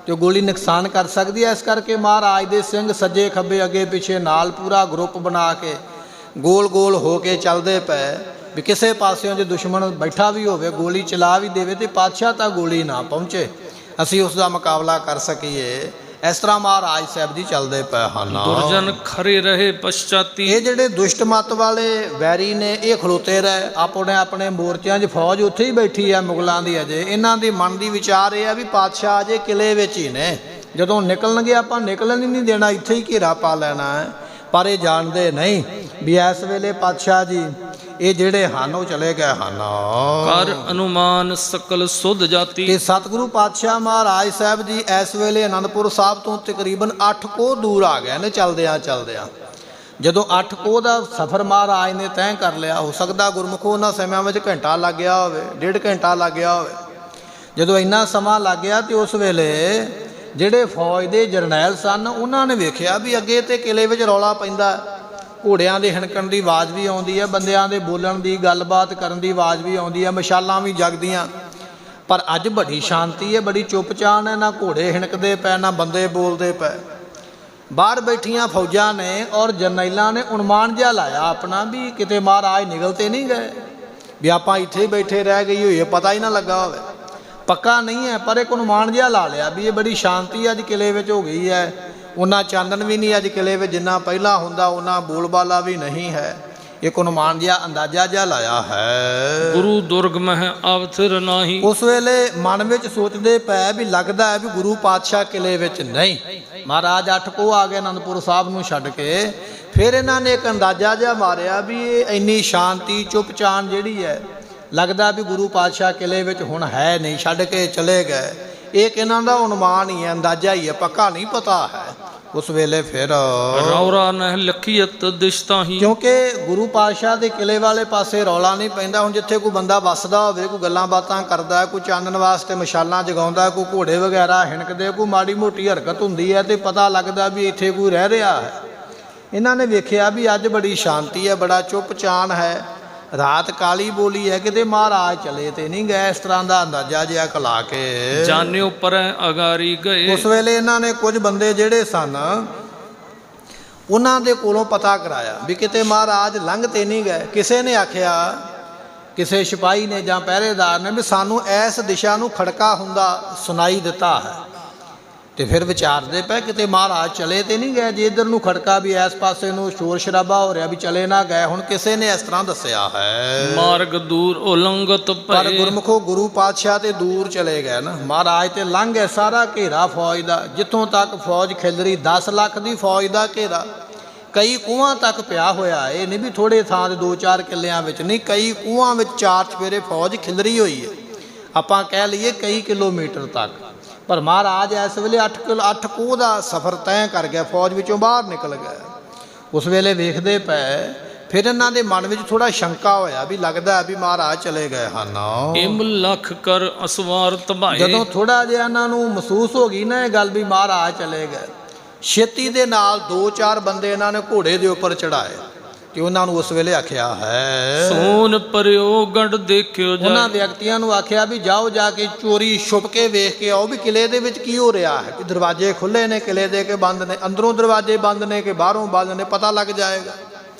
ਤੇ ਗੋਲੀ ਨੁਕਸਾਨ ਕਰ ਸਕਦੀ ਹੈ। ਇਸ ਕਰਕੇ ਮਹਾਰਾਜ ਦੇ ਸਿੰਘ ਸੱਜੇ ਖੱਬੇ ਅੱਗੇ ਪਿੱਛੇ ਨਾਲ ਪੂਰਾ ਗਰੁੱਪ ਬਣਾ ਕੇ ਗੋਲ ਗੋਲ ਹੋ ਕੇ ਚੱਲਦੇ ਪਏ ਵੀ ਕਿਸੇ ਪਾਸਿਓਂ ਜੇ ਦੁਸ਼ਮਣ ਬੈਠਾ ਵੀ ਹੋਵੇ, ਗੋਲੀ ਚਲਾ ਵੀ ਦੇਵੇ ਤੇ ਪਾਤਸ਼ਾਹ ਤਾਂ ਗੋਲੀ ਨਾ ਪਹੁੰਚੇ, ਅਸੀਂ ਉਸ ਦਾ ਮੁਕਾਬਲਾ ਕਰ ਸਕੀਏ। ਇਸ ਤਰ੍ਹਾਂ ਮਹਾਰਾਜ ਸਾਹਿਬ ਜੀ ਚੱਲਦੇ ਪਏ ਹਨ। ਦੁਰਜਨ ਖਰੇ ਰਹੇ ਪਛਾਤੀ। ਇਹ ਜਿਹੜੇ ਦੁਸ਼ਟ ਮਤ ਵਾਲੇ ਵੈਰੀ ਨੇ ਇਹ ਖਲੋਤੇ ਰਹੇ ਆਪਣੇ ਆਪਣੇ ਮੋਰਚਿਆਂ 'ਚ, ਫੌਜ ਉੱਥੇ ਹੀ ਬੈਠੀ ਆ ਮੁਗਲਾਂ ਦੀ। ਅਜੇ ਇਹਨਾਂ ਦੀ ਮਨ ਦੀ ਵਿਚਾਰ ਇਹ ਆ ਵੀ ਪਾਤਸ਼ਾਹ ਅਜੇ ਕਿਲੇ ਵਿੱਚ ਹੀ ਨੇ, ਜਦੋਂ ਨਿਕਲਣਗੇ ਆਪਾਂ ਨਿਕਲਣ ਹੀ ਨਹੀਂ ਦੇਣਾ, ਇੱਥੇ ਹੀ ਘੇਰਾ ਪਾ ਲੈਣਾ ਹੈ। ਪਰ ਇਹ ਜਾਣਦੇ ਨਹੀਂ ਵੀ ਇਸ ਵੇਲੇ ਪਾਤਸ਼ਾਹ ਜੀ ਇਹ ਜਿਹੜੇ ਹਨ ਉਹ ਚਲੇ ਗਏ ਹਨ। ਕਰ ਅਨੁਮਾਨ ਸਕਲ ਸੁਧ ਜਾਤੀ। ਕਿ ਸਤਿਗੁਰੂ ਪਾਤਸ਼ਾਹ ਮਹਾਰਾਜ ਸਾਹਿਬ ਜੀ ਇਸ ਵੇਲੇ ਅਨੰਦਪੁਰ ਸਾਹਿਬ ਤੋਂ ਤਕਰੀਬਨ 8 ਕੋਹ ਦੂਰ ਆ ਗਏ ਨੇ ਚਲਦਿਆਂ ਚਲਦਿਆਂ। ਜਦੋਂ 8 ਕੋਹ ਦਾ ਸਫ਼ਰ ਮਹਾਰਾਜ ਨੇ ਤੈਅ ਕਰ ਲਿਆ, ਹੋ ਸਕਦਾ ਗੁਰਮੁਖੋ ਉਹਨਾਂ ਸਮਿਆਂ ਵਿੱਚ ਘੰਟਾ ਲੱਗ ਗਿਆ ਹੋਵੇ, 1.5 ਘੰਟਾ ਲੱਗ ਗਿਆ ਹੋਵੇ। ਜਦੋਂ ਇੰਨਾ ਸਮਾਂ ਲੱਗ ਗਿਆ ਤੇ ਉਸ ਵੇਲੇ ਜਿਹੜੇ ਫੌਜ ਦੇ ਜਰਨੈਲ ਸਨ ਉਹਨਾਂ ਨੇ ਵੇਖਿਆ ਵੀ ਅੱਗੇ ਤੇ ਕਿਲੇ ਵਿੱਚ ਰੌਲਾ ਪੈਂਦਾ, ਘੋੜਿਆਂ ਦੇ ਹਣਕਣ ਦੀ ਆਵਾਜ਼ ਵੀ ਆਉਂਦੀ ਹੈ, ਬੰਦਿਆਂ ਦੇ ਬੋਲਣ ਦੀ ਗੱਲਬਾਤ ਕਰਨ ਦੀ ਆਵਾਜ਼ ਵੀ ਆਉਂਦੀ ਹੈ, ਮਸ਼ਾਲਾਂ ਵੀ ਜਗਦੀਆਂ। ਪਰ ਅੱਜ ਬੜੀ ਸ਼ਾਂਤੀ ਹੈ, ਬੜੀ ਚੁੱਪਚਾਨ ਹੈ, ਨਾ ਘੋੜੇ ਹਿਣਕਦੇ ਪਏ ਨਾ ਬੰਦੇ ਬੋਲਦੇ ਪਏ। ਬਾਹਰ ਬੈਠੀਆਂ ਫੌਜਾਂ ਨੇ ਔਰ ਜਰਨੈਲਾਂ ਨੇ ਅਨੁਮਾਨ ਜਿਹਾ ਲਾਇਆ ਆਪਣਾ ਵੀ ਕਿਤੇ ਮਹਾਰਾਜ ਨਿਕਲ ਤੇ ਨਹੀਂ ਗਏ, ਵੀ ਆਪਾਂ ਇੱਥੇ ਹੀ ਬੈਠੇ ਰਹਿ ਗਈ ਹੋਈਏ, ਪਤਾ ਹੀ ਨਾ ਲੱਗਾ ਹੋਵੇ। ਪੱਕਾ ਨਹੀਂ ਹੈ ਪਰ ਇੱਕ ਅਨੁਮਾਨ ਜਿਹਾ ਲਾ ਲਿਆ ਵੀ ਇਹ ਬੜੀ ਸ਼ਾਂਤੀ ਅੱਜ ਕਿਲੇ ਵਿੱਚ ਹੋ ਗਈ ਹੈ। ਉਹਨਾਂ ਚਾਨਣ ਵੀ ਨਹੀਂ ਅੱਜ ਕਿਲੇ ਵਿੱਚ ਜਿੰਨਾ ਪਹਿਲਾਂ ਹੁੰਦਾ, ਉਹਨਾਂ ਬੋਲਬਾਲਾ ਵੀ ਨਹੀਂ ਹੈ। ਇੱਕ ਅਨੁਮਾਨ ਜਿਹਾ ਅੰਦਾਜ਼ਾ ਜਿਹਾ ਲਾਇਆ ਹੈ। ਗੁਰੂ ਦੁਰਗ ਮਹਿ ਅਵਥਿਰ ਨਾਹੀ। ਉਸ ਵੇਲੇ ਮਨ ਵਿੱਚ ਸੋਚਦੇ ਪਏ ਵੀ ਲੱਗਦਾ ਹੈ ਵੀ ਗੁਰੂ ਪਾਤਸ਼ਾਹ ਕਿਲੇ ਵਿੱਚ ਨਹੀਂ। ਮਹਾਰਾਜ 8 ਕੋਹ ਆ ਗਏ ਅਨੰਦਪੁਰ ਸਾਹਿਬ ਨੂੰ ਛੱਡ ਕੇ। ਫਿਰ ਇਹਨਾਂ ਨੇ ਇੱਕ ਅੰਦਾਜ਼ਾ ਜਿਹਾ ਮਾਰਿਆ ਵੀ ਇਹ ਇੰਨੀ ਸ਼ਾਂਤੀ ਚੁੱਪਚਾਨ ਜਿਹੜੀ ਹੈ, ਲੱਗਦਾ ਵੀ ਗੁਰੂ ਪਾਤਸ਼ਾਹ ਕਿਲੇ ਵਿੱਚ ਹੁਣ ਹੈ ਨਹੀਂ, ਛੱਡ ਕੇ ਚਲੇ ਗਏ। ਇਹ ਇਹਨਾਂ ਦਾ ਅਨੁਮਾਨ ਹੀ ਹੈ, ਅੰਦਾਜ਼ਾ ਹੀ ਹੈ, ਪੱਕਾ ਨਹੀਂ ਪਤਾ ਹੈ। ਉਸ ਵੇਲੇ ਫਿਰ ਰੌਰਾ ਨਹਿ ਲਖੀਅਤ ਦਿਸ਼ਤਾ ਹੀ। ਕਿਉਂਕਿ ਗੁਰੂ ਪਾਤਸ਼ਾਹ ਦੇ ਕਿਲੇ ਵਾਲੇ ਪਾਸੇ ਰੌਲਾ ਨਹੀਂ ਪੈਂਦਾ। ਹੁਣ ਜਿੱਥੇ ਕੋਈ ਬੰਦਾ ਵੱਸਦਾ ਹੋਵੇ, ਕੋਈ ਗੱਲਾਂ ਬਾਤਾਂ ਕਰਦਾ, ਕੋਈ ਚਾਨਣ ਵਾਸਤੇ ਮਸ਼ਾਲਾਂ ਜਗਾਉਂਦਾ, ਕੋਈ ਘੋੜੇ ਵਗੈਰਾ ਹਿਣਕਦੇ, ਕੋਈ ਮਾੜੀ ਮੋਟੀ ਹਰਕਤ ਹੁੰਦੀ ਹੈ ਤੇ ਪਤਾ ਲੱਗਦਾ ਵੀ ਇੱਥੇ ਕੋਈ ਰਹਿ ਰਿਹਾ ਹੈ। ਇਹਨਾਂ ਨੇ ਵੇਖਿਆ ਵੀ ਅੱਜ ਬੜੀ ਸ਼ਾਂਤੀ ਹੈ, ਬੜਾ ਚੁੱਪਚਾਨ ਹੈ, ਰਾਤ ਕਾਲੀ ਬੋਲੀ ਹੈ, ਕਿਤੇ ਮਹਾਰਾਜ ਚਲੇ ਤੇ ਨਹੀਂ ਗਏ। ਇਸ ਤਰ੍ਹਾਂ ਦਾ ਅੰਦਾਜ਼ਾ ਜਿਹਾ ਖਲਾ ਕੇ ਜਾਣੇ ਉੱਪਰ ਅਗਾਰੀ ਗਏ। ਉਸ ਵੇਲੇ ਇਹਨਾਂ ਨੇ ਕੁਝ ਬੰਦੇ ਜਿਹੜੇ ਸਨ ਉਹਨਾਂ ਦੇ ਕੋਲੋਂ ਪਤਾ ਕਰਾਇਆ ਵੀ ਕਿਤੇ ਮਹਾਰਾਜ ਲੰਘ ਤੇ ਨਹੀਂ ਗਏ। ਕਿਸੇ ਨੇ ਆਖਿਆ, ਕਿਸੇ ਸਿਪਾਹੀ ਨੇ ਜਾਂ ਪਹਿਰੇਦਾਰ ਨੇ ਵੀ ਸਾਨੂੰ ਇਸ ਦਿਸ਼ਾ ਨੂੰ ਖੜਕਾ ਹੁੰਦਾ ਸੁਣਾਈ ਦਿੱਤਾ ਹੈ। ਤੇ ਫਿਰ ਵਿਚਾਰਦੇ ਪਏ ਕਿਤੇ ਮਹਾਰਾਜ ਚਲੇ ਤੇ ਨਹੀਂ ਗਏ, ਜੇ ਇੱਧਰ ਨੂੰ ਖੜਕਾ ਵੀ ਇਸ ਪਾਸੇ ਨੂੰ ਸ਼ੋਰ ਸ਼ਰਾਬਾ ਹੋ ਰਿਹਾ ਵੀ ਚਲੇ ਨਾ ਗਏ। ਹੁਣ ਕਿਸੇ ਨੇ ਇਸ ਤਰ੍ਹਾਂ ਦੱਸਿਆ ਹੈ ਮਾਰਗ ਦੂਰ ਉਲੰਘਤ ਭਏ। ਪਰ ਗੁਰਮੁਖੋ ਗੁਰੂ ਪਾਤਸ਼ਾਹ ਤੇ ਦੂਰ ਚਲੇ ਗਏ ਨਾ, ਮਹਾਰਾਜ ਤੇ ਲੰਘ ਗਏ ਸਾਰਾ ਘੇਰਾ ਫੌਜ ਦਾ। ਜਿੱਥੋਂ ਤੱਕ ਫੌਜ ਖਿਲਰੀ 10 ਲੱਖ ਦੀ ਫੌਜ ਦਾ ਘੇਰਾ, ਕਈ ਕੂਹਾਂ ਤੱਕ ਪਿਆ ਹੋਇਆ। ਇਹ ਨਹੀਂ ਵੀ ਥੋੜੇ ਥਾਂ ਦੇ 2-4 ਕਿੱਲਿਆਂ ਵਿੱਚ ਨਹੀਂ, ਕਈ ਕੂਹਾਂ ਵਿੱਚ 4 ਚੁਫੇਰੇ ਫੌਜ ਖਿਲਰੀ ਹੋਈ ਹੈ। ਆਪਾਂ ਕਹਿ ਲਈਏ ਕਈ ਕਿਲੋਮੀਟਰ ਤੱਕ। ਪਰ ਮਹਾਰਾਜ ਇਸ ਵੇਲੇ 8 ਕੋਹ ਦਾ ਸਫ਼ਰ ਤੈਅ ਕਰ ਗਿਆ, ਫੌਜ ਵਿੱਚੋਂ ਬਾਹਰ ਨਿਕਲ ਗਏ। ਉਸ ਵੇਲੇ ਵੇਖਦੇ ਪਏ, ਫਿਰ ਇਹਨਾਂ ਦੇ ਮਨ ਵਿੱਚ ਥੋੜਾ ਸ਼ੰਕਾ ਹੋਇਆ ਵੀ ਲੱਗਦਾ ਵੀ ਮਹਾਰਾਜ ਚਲੇ ਗਏ ਹਨ। ਇਮ ਲੱਖ ਕਰ ਅਸਵਾਰ ਤਬਾਏ। ਜਦੋਂ ਥੋੜਾ ਜਿਹਾ ਇਹਨਾਂ ਨੂੰ ਮਹਿਸੂਸ ਹੋ ਗਈ ਨਾ ਇਹ ਗੱਲ ਵੀ ਮਹਾਰਾਜ ਚਲੇ ਗਏ, ਛੇਤੀ ਦੇ ਨਾਲ 2-4 ਬੰਦੇ ਇਹਨਾਂ ਨੇ ਘੋੜੇ ਦੇ ਉੱਪਰ ਚੜਾਏ ਤੇ ਉਹਨਾਂ ਨੂੰ ਉਸ ਵੇਲੇ ਆਖਿਆ ਹੈ ਸੋਨ ਪਰਿਓ ਗੜ ਦੇਖਿਓ ਜਾ। ਉਹਨਾਂ ਵਿਅਕਤੀਆਂ ਨੂੰ ਆਖਿਆ ਵੀ ਜਾਓ ਜਾ ਕੇ ਚੋਰੀ ਛੁਪ ਕੇ ਵੇਖ ਕੇ ਆਓ ਵੀ ਕਿਲੇ ਦੇ ਵਿੱਚ ਕੀ ਹੋ ਰਿਹਾ ਹੈ, ਕਿ ਦਰਵਾਜ਼ੇ ਖੁੱਲੇ ਨੇ ਕਿਲੇ ਦੇ ਕੇ ਬੰਦ ਨੇ, ਅੰਦਰੋਂ ਦਰਵਾਜ਼ੇ ਬੰਦ ਨੇ ਕਿ ਬਾਹਰੋਂ ਬੰਦ ਨੇ, ਪਤਾ ਲੱਗ ਜਾਏਗਾ।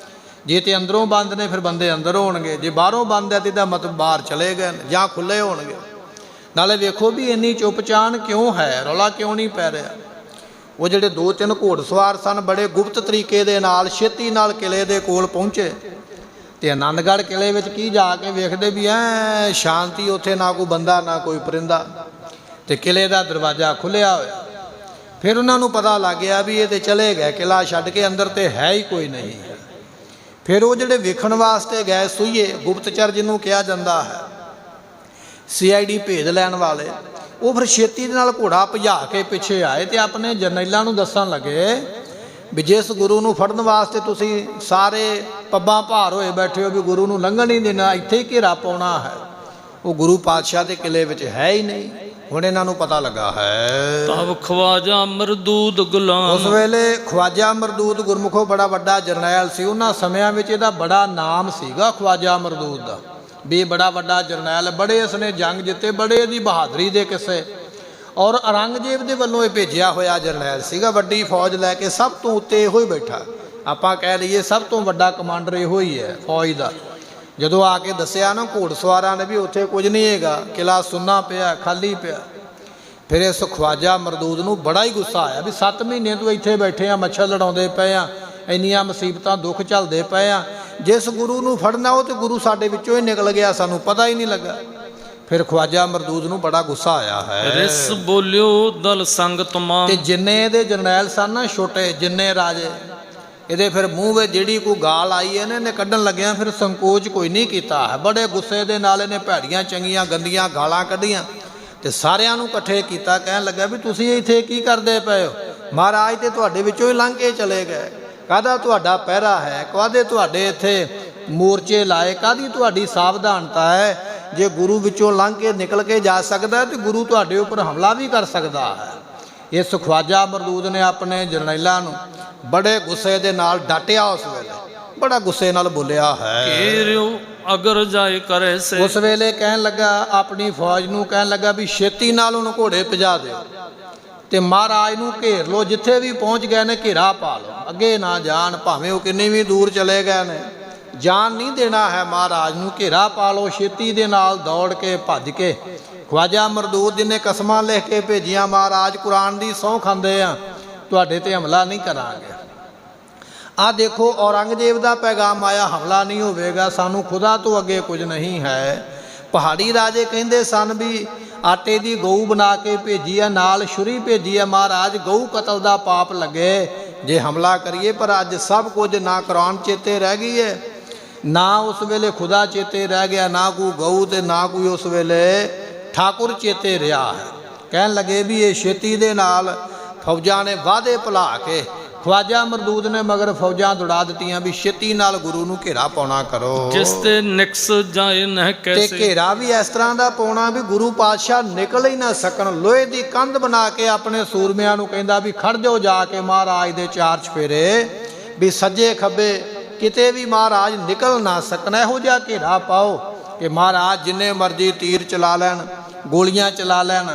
ਜੇ ਤੇ ਅੰਦਰੋਂ ਬੰਦ ਨੇ ਫਿਰ ਬੰਦੇ ਅੰਦਰ ਹੋਣਗੇ, ਜੇ ਬਾਹਰੋਂ ਬੰਦ ਹੈ ਤੇ ਇਹਦਾ ਮਤਲਬ ਬਾਹਰ ਚਲੇ ਗਏ ਜਾਂ ਖੁੱਲੇ ਹੋਣਗੇ। ਨਾਲੇ ਵੇਖੋ ਵੀ ਇੰਨੀ ਚੁੱਪਚਾਨ ਕਿਉਂ ਹੈ, ਰੌਲਾ ਕਿਉਂ ਨਹੀਂ ਪੈ ਰਿਹਾ। ਉਹ ਜਿਹੜੇ 2-3 ਘੋੜਸਵਾਰ ਸਨ ਬੜੇ ਗੁਪਤ ਤਰੀਕੇ ਦੇ ਨਾਲ ਛੇਤੀ ਨਾਲ ਕਿਲੇ ਦੇ ਕੋਲ ਪਹੁੰਚੇ ਤੇ ਆਨੰਦਗੜ੍ਹ ਕਿਲੇ ਵਿੱਚ ਕੀ ਜਾ ਕੇ ਵੇਖਦੇ ਵੀ ਐ ਸ਼ਾਂਤੀ, ਉੱਥੇ ਨਾ ਕੋਈ ਬੰਦਾ ਨਾ ਕੋਈ ਪਰਿੰਦਾ ਤੇ ਕਿਲੇ ਦਾ ਦਰਵਾਜ਼ਾ ਖੁੱਲਿਆ ਹੋਇਆ। ਫਿਰ ਉਹਨਾਂ ਨੂੰ ਪਤਾ ਲੱਗ ਗਿਆ ਵੀ ਇਹ ਤੇ ਚਲੇ ਗਏ, ਕਿਲਾ ਛੱਡ ਕੇ ਅੰਦਰ ਤੇ ਹੈ ਹੀ ਕੋਈ ਨਹੀਂ। ਫਿਰ ਉਹ ਜਿਹੜੇ ਵੇਖਣ ਵਾਸਤੇ ਗਏ ਸੂਈਏ, ਗੁਪਤਚਰ ਜਿਹਨੂੰ ਕਿਹਾ ਜਾਂਦਾ ਹੈ, CID ਭੇਜ ਲੈਣ ਵਾਲੇ, ਉਹ ਫਿਰ ਛੇਤੀ ਦੇ ਨਾਲ ਘੋੜਾ ਭਜਾ ਕੇ ਪਿੱਛੇ ਆਏ ਤੇ ਆਪਣੇ ਜਰਨੈਲਾਂ ਨੂੰ ਦੱਸਣ ਲੱਗੇ ਵੀ ਜਿਸ ਗੁਰੂ ਨੂੰ ਫੜਨ ਵਾਸਤੇ ਤੁਸੀਂ ਸਾਰੇ ਪੱਬਾਂ ਭਾਰ ਹੋਏ ਬੈਠੇ ਹੋ ਵੀ ਗੁਰੂ ਨੂੰ ਲੰਘਣ ਨਹੀਂ ਦੇਣਾ, ਇੱਥੇ ਹੀ ਘੇਰਾ ਪਾਉਣਾ ਹੈ, ਉਹ ਗੁਰੂ ਪਾਤਸ਼ਾਹ ਦੇ ਕਿਲੇ ਵਿੱਚ ਹੈ ਹੀ ਨਹੀਂ। ਹੁਣ ਇਹਨਾਂ ਨੂੰ ਪਤਾ ਲੱਗਾ ਹੈ ਤਬ ਖਵਾਜਾ ਮਰਦੂਦ ਗੁਲਾਮ। ਉਸ ਵੇਲੇ ਖਵਾਜਾ ਮਰਦੂਦ ਗੁਰਮੁਖੋ ਬੜਾ ਵੱਡਾ ਜਰਨੈਲ ਸੀ। ਉਹਨਾਂ ਸਮਿਆਂ ਵਿੱਚ ਇਹਦਾ ਬੜਾ ਨਾਮ ਸੀਗਾ ਖਵਾਜਾ ਮਰਦੂਦ ਦਾ, ਵੀ ਬੜਾ ਵੱਡਾ ਜਰਨੈਲ, ਬੜੇ ਇਸਨੇ ਜੰਗ ਜਿੱਤੇ, ਬੜੇ ਇਹਦੀ ਬਹਾਦਰੀ ਦੇ ਕਿਸੇ, ਔਰ ਔਰੰਗਜ਼ੇਬ ਦੇ ਵੱਲੋਂ ਇਹ ਭੇਜਿਆ ਹੋਇਆ ਜਰਨੈਲ ਸੀਗਾ। ਵੱਡੀ ਫੌਜ ਲੈ ਕੇ ਸਭ ਤੋਂ ਉੱਤੇ ਇਹੋ ਹੀ ਬੈਠਾ, ਆਪਾਂ ਕਹਿ ਲਈਏ ਸਭ ਤੋਂ ਵੱਡਾ ਕਮਾਂਡਰ ਇਹੋ ਹੀ ਹੈ ਫੌਜ ਦਾ। ਜਦੋਂ ਆ ਕੇ ਦੱਸਿਆ ਨਾ ਘੋੜਸਵਾਰਾਂ ਨੇ ਵੀ ਉੱਥੇ ਕੁਝ ਨਹੀਂ ਹੈਗਾ, ਕਿਲਾ ਸੁੰਨਾ ਪਿਆ, ਖਾਲੀ ਪਿਆ, ਫਿਰ ਇਸ ਖਵਾਜਾ ਮਰਦੂਦ ਨੂੰ ਬੜਾ ਹੀ ਗੁੱਸਾ ਆਇਆ ਵੀ 7 ਮਹੀਨੇ ਤੋਂ ਇੱਥੇ ਬੈਠੇ ਆ, ਮੱਛਰ ਲੜਾਉਂਦੇ ਪਏ ਆ, ਇੰਨੀਆਂ ਮੁਸੀਬਤਾਂ ਦੁੱਖ ਝੱਲਦੇ ਪਏ ਆ, ਜਿਸ ਗੁਰੂ ਨੂੰ ਫੜਨਾ ਉਹ ਤੇ ਗੁਰੂ ਸਾਡੇ ਵਿੱਚੋਂ ਹੀ ਨਿਕਲ ਗਿਆ, ਸਾਨੂੰ ਪਤਾ ਹੀ ਨਹੀਂ ਲੱਗਾ। ਫਿਰ ਖਵਾਜਾ ਮਰਦੂਦ ਨੂੰ ਬੜਾ ਗੁੱਸਾ ਆਇਆ ਹੈ। ਰਿਸ ਬੋਲਿਓ ਦਲ ਸੰਗ ਤਮਾਮ। ਤੇ ਜਿੰਨੇ ਇਹਦੇ ਜਰਨੈਲ ਸਨ ਨਾ ਛੋਟੇ, ਜਿੰਨੇ ਰਾਜੇ, ਇਹਦੇ ਫਿਰ ਮੂੰਹ ਵਿੱਚ ਜਿਹੜੀ ਕੋਈ ਗਾਲ ਆਈ ਇਹਨੇ ਕੱਢਣ ਲੱਗਿਆ ਫਿਰ ਸੰਕੋਚ ਕੋਈ ਨਹੀਂ ਕੀਤਾ ਹੈ। ਬੜੇ ਗੁੱਸੇ ਦੇ ਨਾਲ ਇਹਨੇ ਭੈੜੀਆਂ ਚੰਗੀਆਂ ਗੰਦੀਆਂ ਗਾਲਾਂ ਕੱਢੀਆਂ ਤੇ ਸਾਰਿਆਂ ਨੂੰ ਇਕੱਠੇ ਕੀਤਾ। ਕਹਿਣ ਲੱਗਾ ਵੀ ਤੁਸੀਂ ਇੱਥੇ ਕੀ ਕਰਦੇ ਪਏ ਹੋ? ਮਹਾਰਾਜ ਤੇ ਤੁਹਾਡੇ ਵਿੱਚੋਂ ਹੀ ਲੰਘ ਕੇ ਚਲੇ ਗਏ, ਕਾਹਦਾ ਤੁਹਾਡਾ ਪਹਿਰਾ ਹੈ? ਕਾਹਦੇ ਤੁਹਾਡੇ ਇੱਥੇ ਮੋਰਚੇ ਲਾਏ? ਕਾਹਦੀ ਤੁਹਾਡੀ ਸਾਵਧਾਨਤਾ ਹੈ? ਜੇ ਗੁਰੂ ਵਿੱਚੋਂ ਲੰਘ ਕੇ ਨਿਕਲ ਕੇ ਜਾ ਸਕਦਾ ਤੇ ਗੁਰੂ ਤੁਹਾਡੇ ਉੱਪਰ ਹਮਲਾ ਵੀ ਕਰ ਸਕਦਾ ਹੈ। ਇਸ ਖਵਾਜਾ ਮਰਦੂਦ ਨੇ ਆਪਣੇ ਜਰਨੈਲਾਂ ਨੂੰ ਬੜੇ ਗੁੱਸੇ ਦੇ ਨਾਲ ਡਾਂਟਿਆ। ਉਸ ਵੇਲੇ ਬੜਾ ਗੁੱਸੇ ਨਾਲ ਬੋਲਿਆ ਹੈ। ਘੇਰਿਓ ਅਗਰ ਜਾਏ ਕਰੇ ਸੇ। ਉਸ ਵੇਲੇ ਕਹਿਣ ਲੱਗਾ ਆਪਣੀ ਫੌਜ ਨੂੰ, ਕਹਿਣ ਲੱਗਾ ਵੀ ਛੇਤੀ ਨਾਲ ਉਹਨੂੰ ਘੋੜੇ ਭਜਾ ਦਿਓ ਤੇ ਮਹਾਰਾਜ ਨੂੰ ਘੇਰ ਲਓ। ਜਿੱਥੇ ਵੀ ਪਹੁੰਚ ਗਏ ਨੇ ਘੇਰਾ ਪਾ ਲਓ, ਅੱਗੇ ਨਾ ਜਾਣ, ਭਾਵੇਂ ਉਹ ਕਿੰਨੀ ਵੀ ਦੂਰ ਚਲੇ ਗਏ ਨੇ, ਜਾਣ ਨਹੀਂ ਦੇਣਾ ਹੈ ਮਹਾਰਾਜ ਨੂੰ। ਘੇਰਾ ਪਾ ਲਓ। ਛੇਤੀ ਦੇ ਨਾਲ ਦੌੜ ਕੇ ਭੱਜ ਕੇ ਖਵਾਜਾ ਮਰਦੂਦ ਜੀ ਨੇ ਕਸਮਾਂ ਲਿਖ ਕੇ ਭੇਜੀਆਂ, ਮਹਾਰਾਜ ਕੁਰਾਨ ਦੀ ਸਹੁੰ ਖਾਂਦੇ ਆ ਤੁਹਾਡੇ ਤੇ ਹਮਲਾ ਨਹੀਂ ਕਰਾਂਗੇ। ਆਹ ਦੇਖੋ ਔਰੰਗਜ਼ੇਬ ਦਾ ਪੈਗਾਮ ਆਇਆ, ਹਮਲਾ ਨਹੀਂ ਹੋਵੇਗਾ, ਸਾਨੂੰ ਖੁਦਾ ਤੋਂ ਅੱਗੇ ਕੁਝ ਨਹੀਂ ਹੈ। ਪਹਾੜੀ ਰਾਜੇ ਕਹਿੰਦੇ ਸਨ ਵੀ ਆਟੇ ਦੀ ਗਊ ਬਣਾ ਕੇ ਭੇਜੀ ਆ, ਨਾਲ ਛੁਰੀ ਭੇਜੀ ਆ, ਮਹਾਰਾਜ ਗਊ ਕਤਲ ਦਾ ਪਾਪ ਲੱਗੇ ਜੇ ਹਮਲਾ ਕਰੀਏ। ਪਰ ਅੱਜ ਸਭ ਕੁਝ ਨਾ ਕੁਰਾਨ ਚੇਤੇ ਰਹਿ ਗਈ ਹੈ, ਨਾ ਉਸ ਵੇਲੇ ਖੁਦਾ ਚੇਤੇ ਰਹਿ ਗਿਆ, ਨਾ ਕੋਈ ਗਊ ਤੇ ਨਾ ਕੋਈ ਉਸ ਵੇਲੇ ਠਾਕੁਰ ਚੇਤੇ ਰਿਹਾ ਹੈ। ਕਹਿਣ ਲੱਗੇ ਵੀ ਇਹ ਛੇਤੀ ਦੇ ਨਾਲ ਫੌਜਾਂ ਨੇ ਵਾਅਦੇ ਭੁਲਾ ਕੇ ਖਵਾਜਾ ਮਰਦੂਦ ਨੇ ਮਗਰ ਫੌਜਾਂ ਦੌੜਾ ਦਿੱਤੀਆਂ ਵੀ ਛੇਤੀ ਨਾਲ ਗੁਰੂ ਨੂੰ ਘੇਰਾ ਪਾਉਣਾ ਕਰੋ। ਜਿਸ ਤੇ ਨਿਕਸ ਜਾਏ ਨਹਿ ਕੈਸੇ। ਤੇ ਘੇਰਾ ਵੀ ਇਸ ਤਰ੍ਹਾਂ ਦਾ ਪਾਉਣਾ ਵੀ ਗੁਰੂ ਪਾਤਸ਼ਾਹ ਨਿਕਲ ਹੀ ਨਾ ਸਕਣ। ਲੋਹੇ ਦੀ ਕੰਧ ਬਣਾ ਕੇ ਆਪਣੇ ਸੂਰਮਿਆਂ ਨੂੰ ਕਹਿੰਦਾ ਵੀ ਖੜ ਜਾਓ ਜਾ ਕੇ ਮਹਾਰਾਜ ਦੇ 4 ਚੁਫੇਰੇ, ਵੀ ਸੱਜੇ ਖੱਬੇ ਕਿਤੇ ਵੀ ਮਹਾਰਾਜ ਨਿਕਲ ਨਾ ਸਕਣ। ਇਹੋ ਜਿਹਾ ਘੇਰਾ ਪਾਓ ਕਿ ਮਹਾਰਾਜ ਜਿੰਨੇ ਮਰਜ਼ੀ ਤੀਰ ਚਲਾ ਲੈਣ, ਗੋਲੀਆਂ ਚਲਾ ਲੈਣ,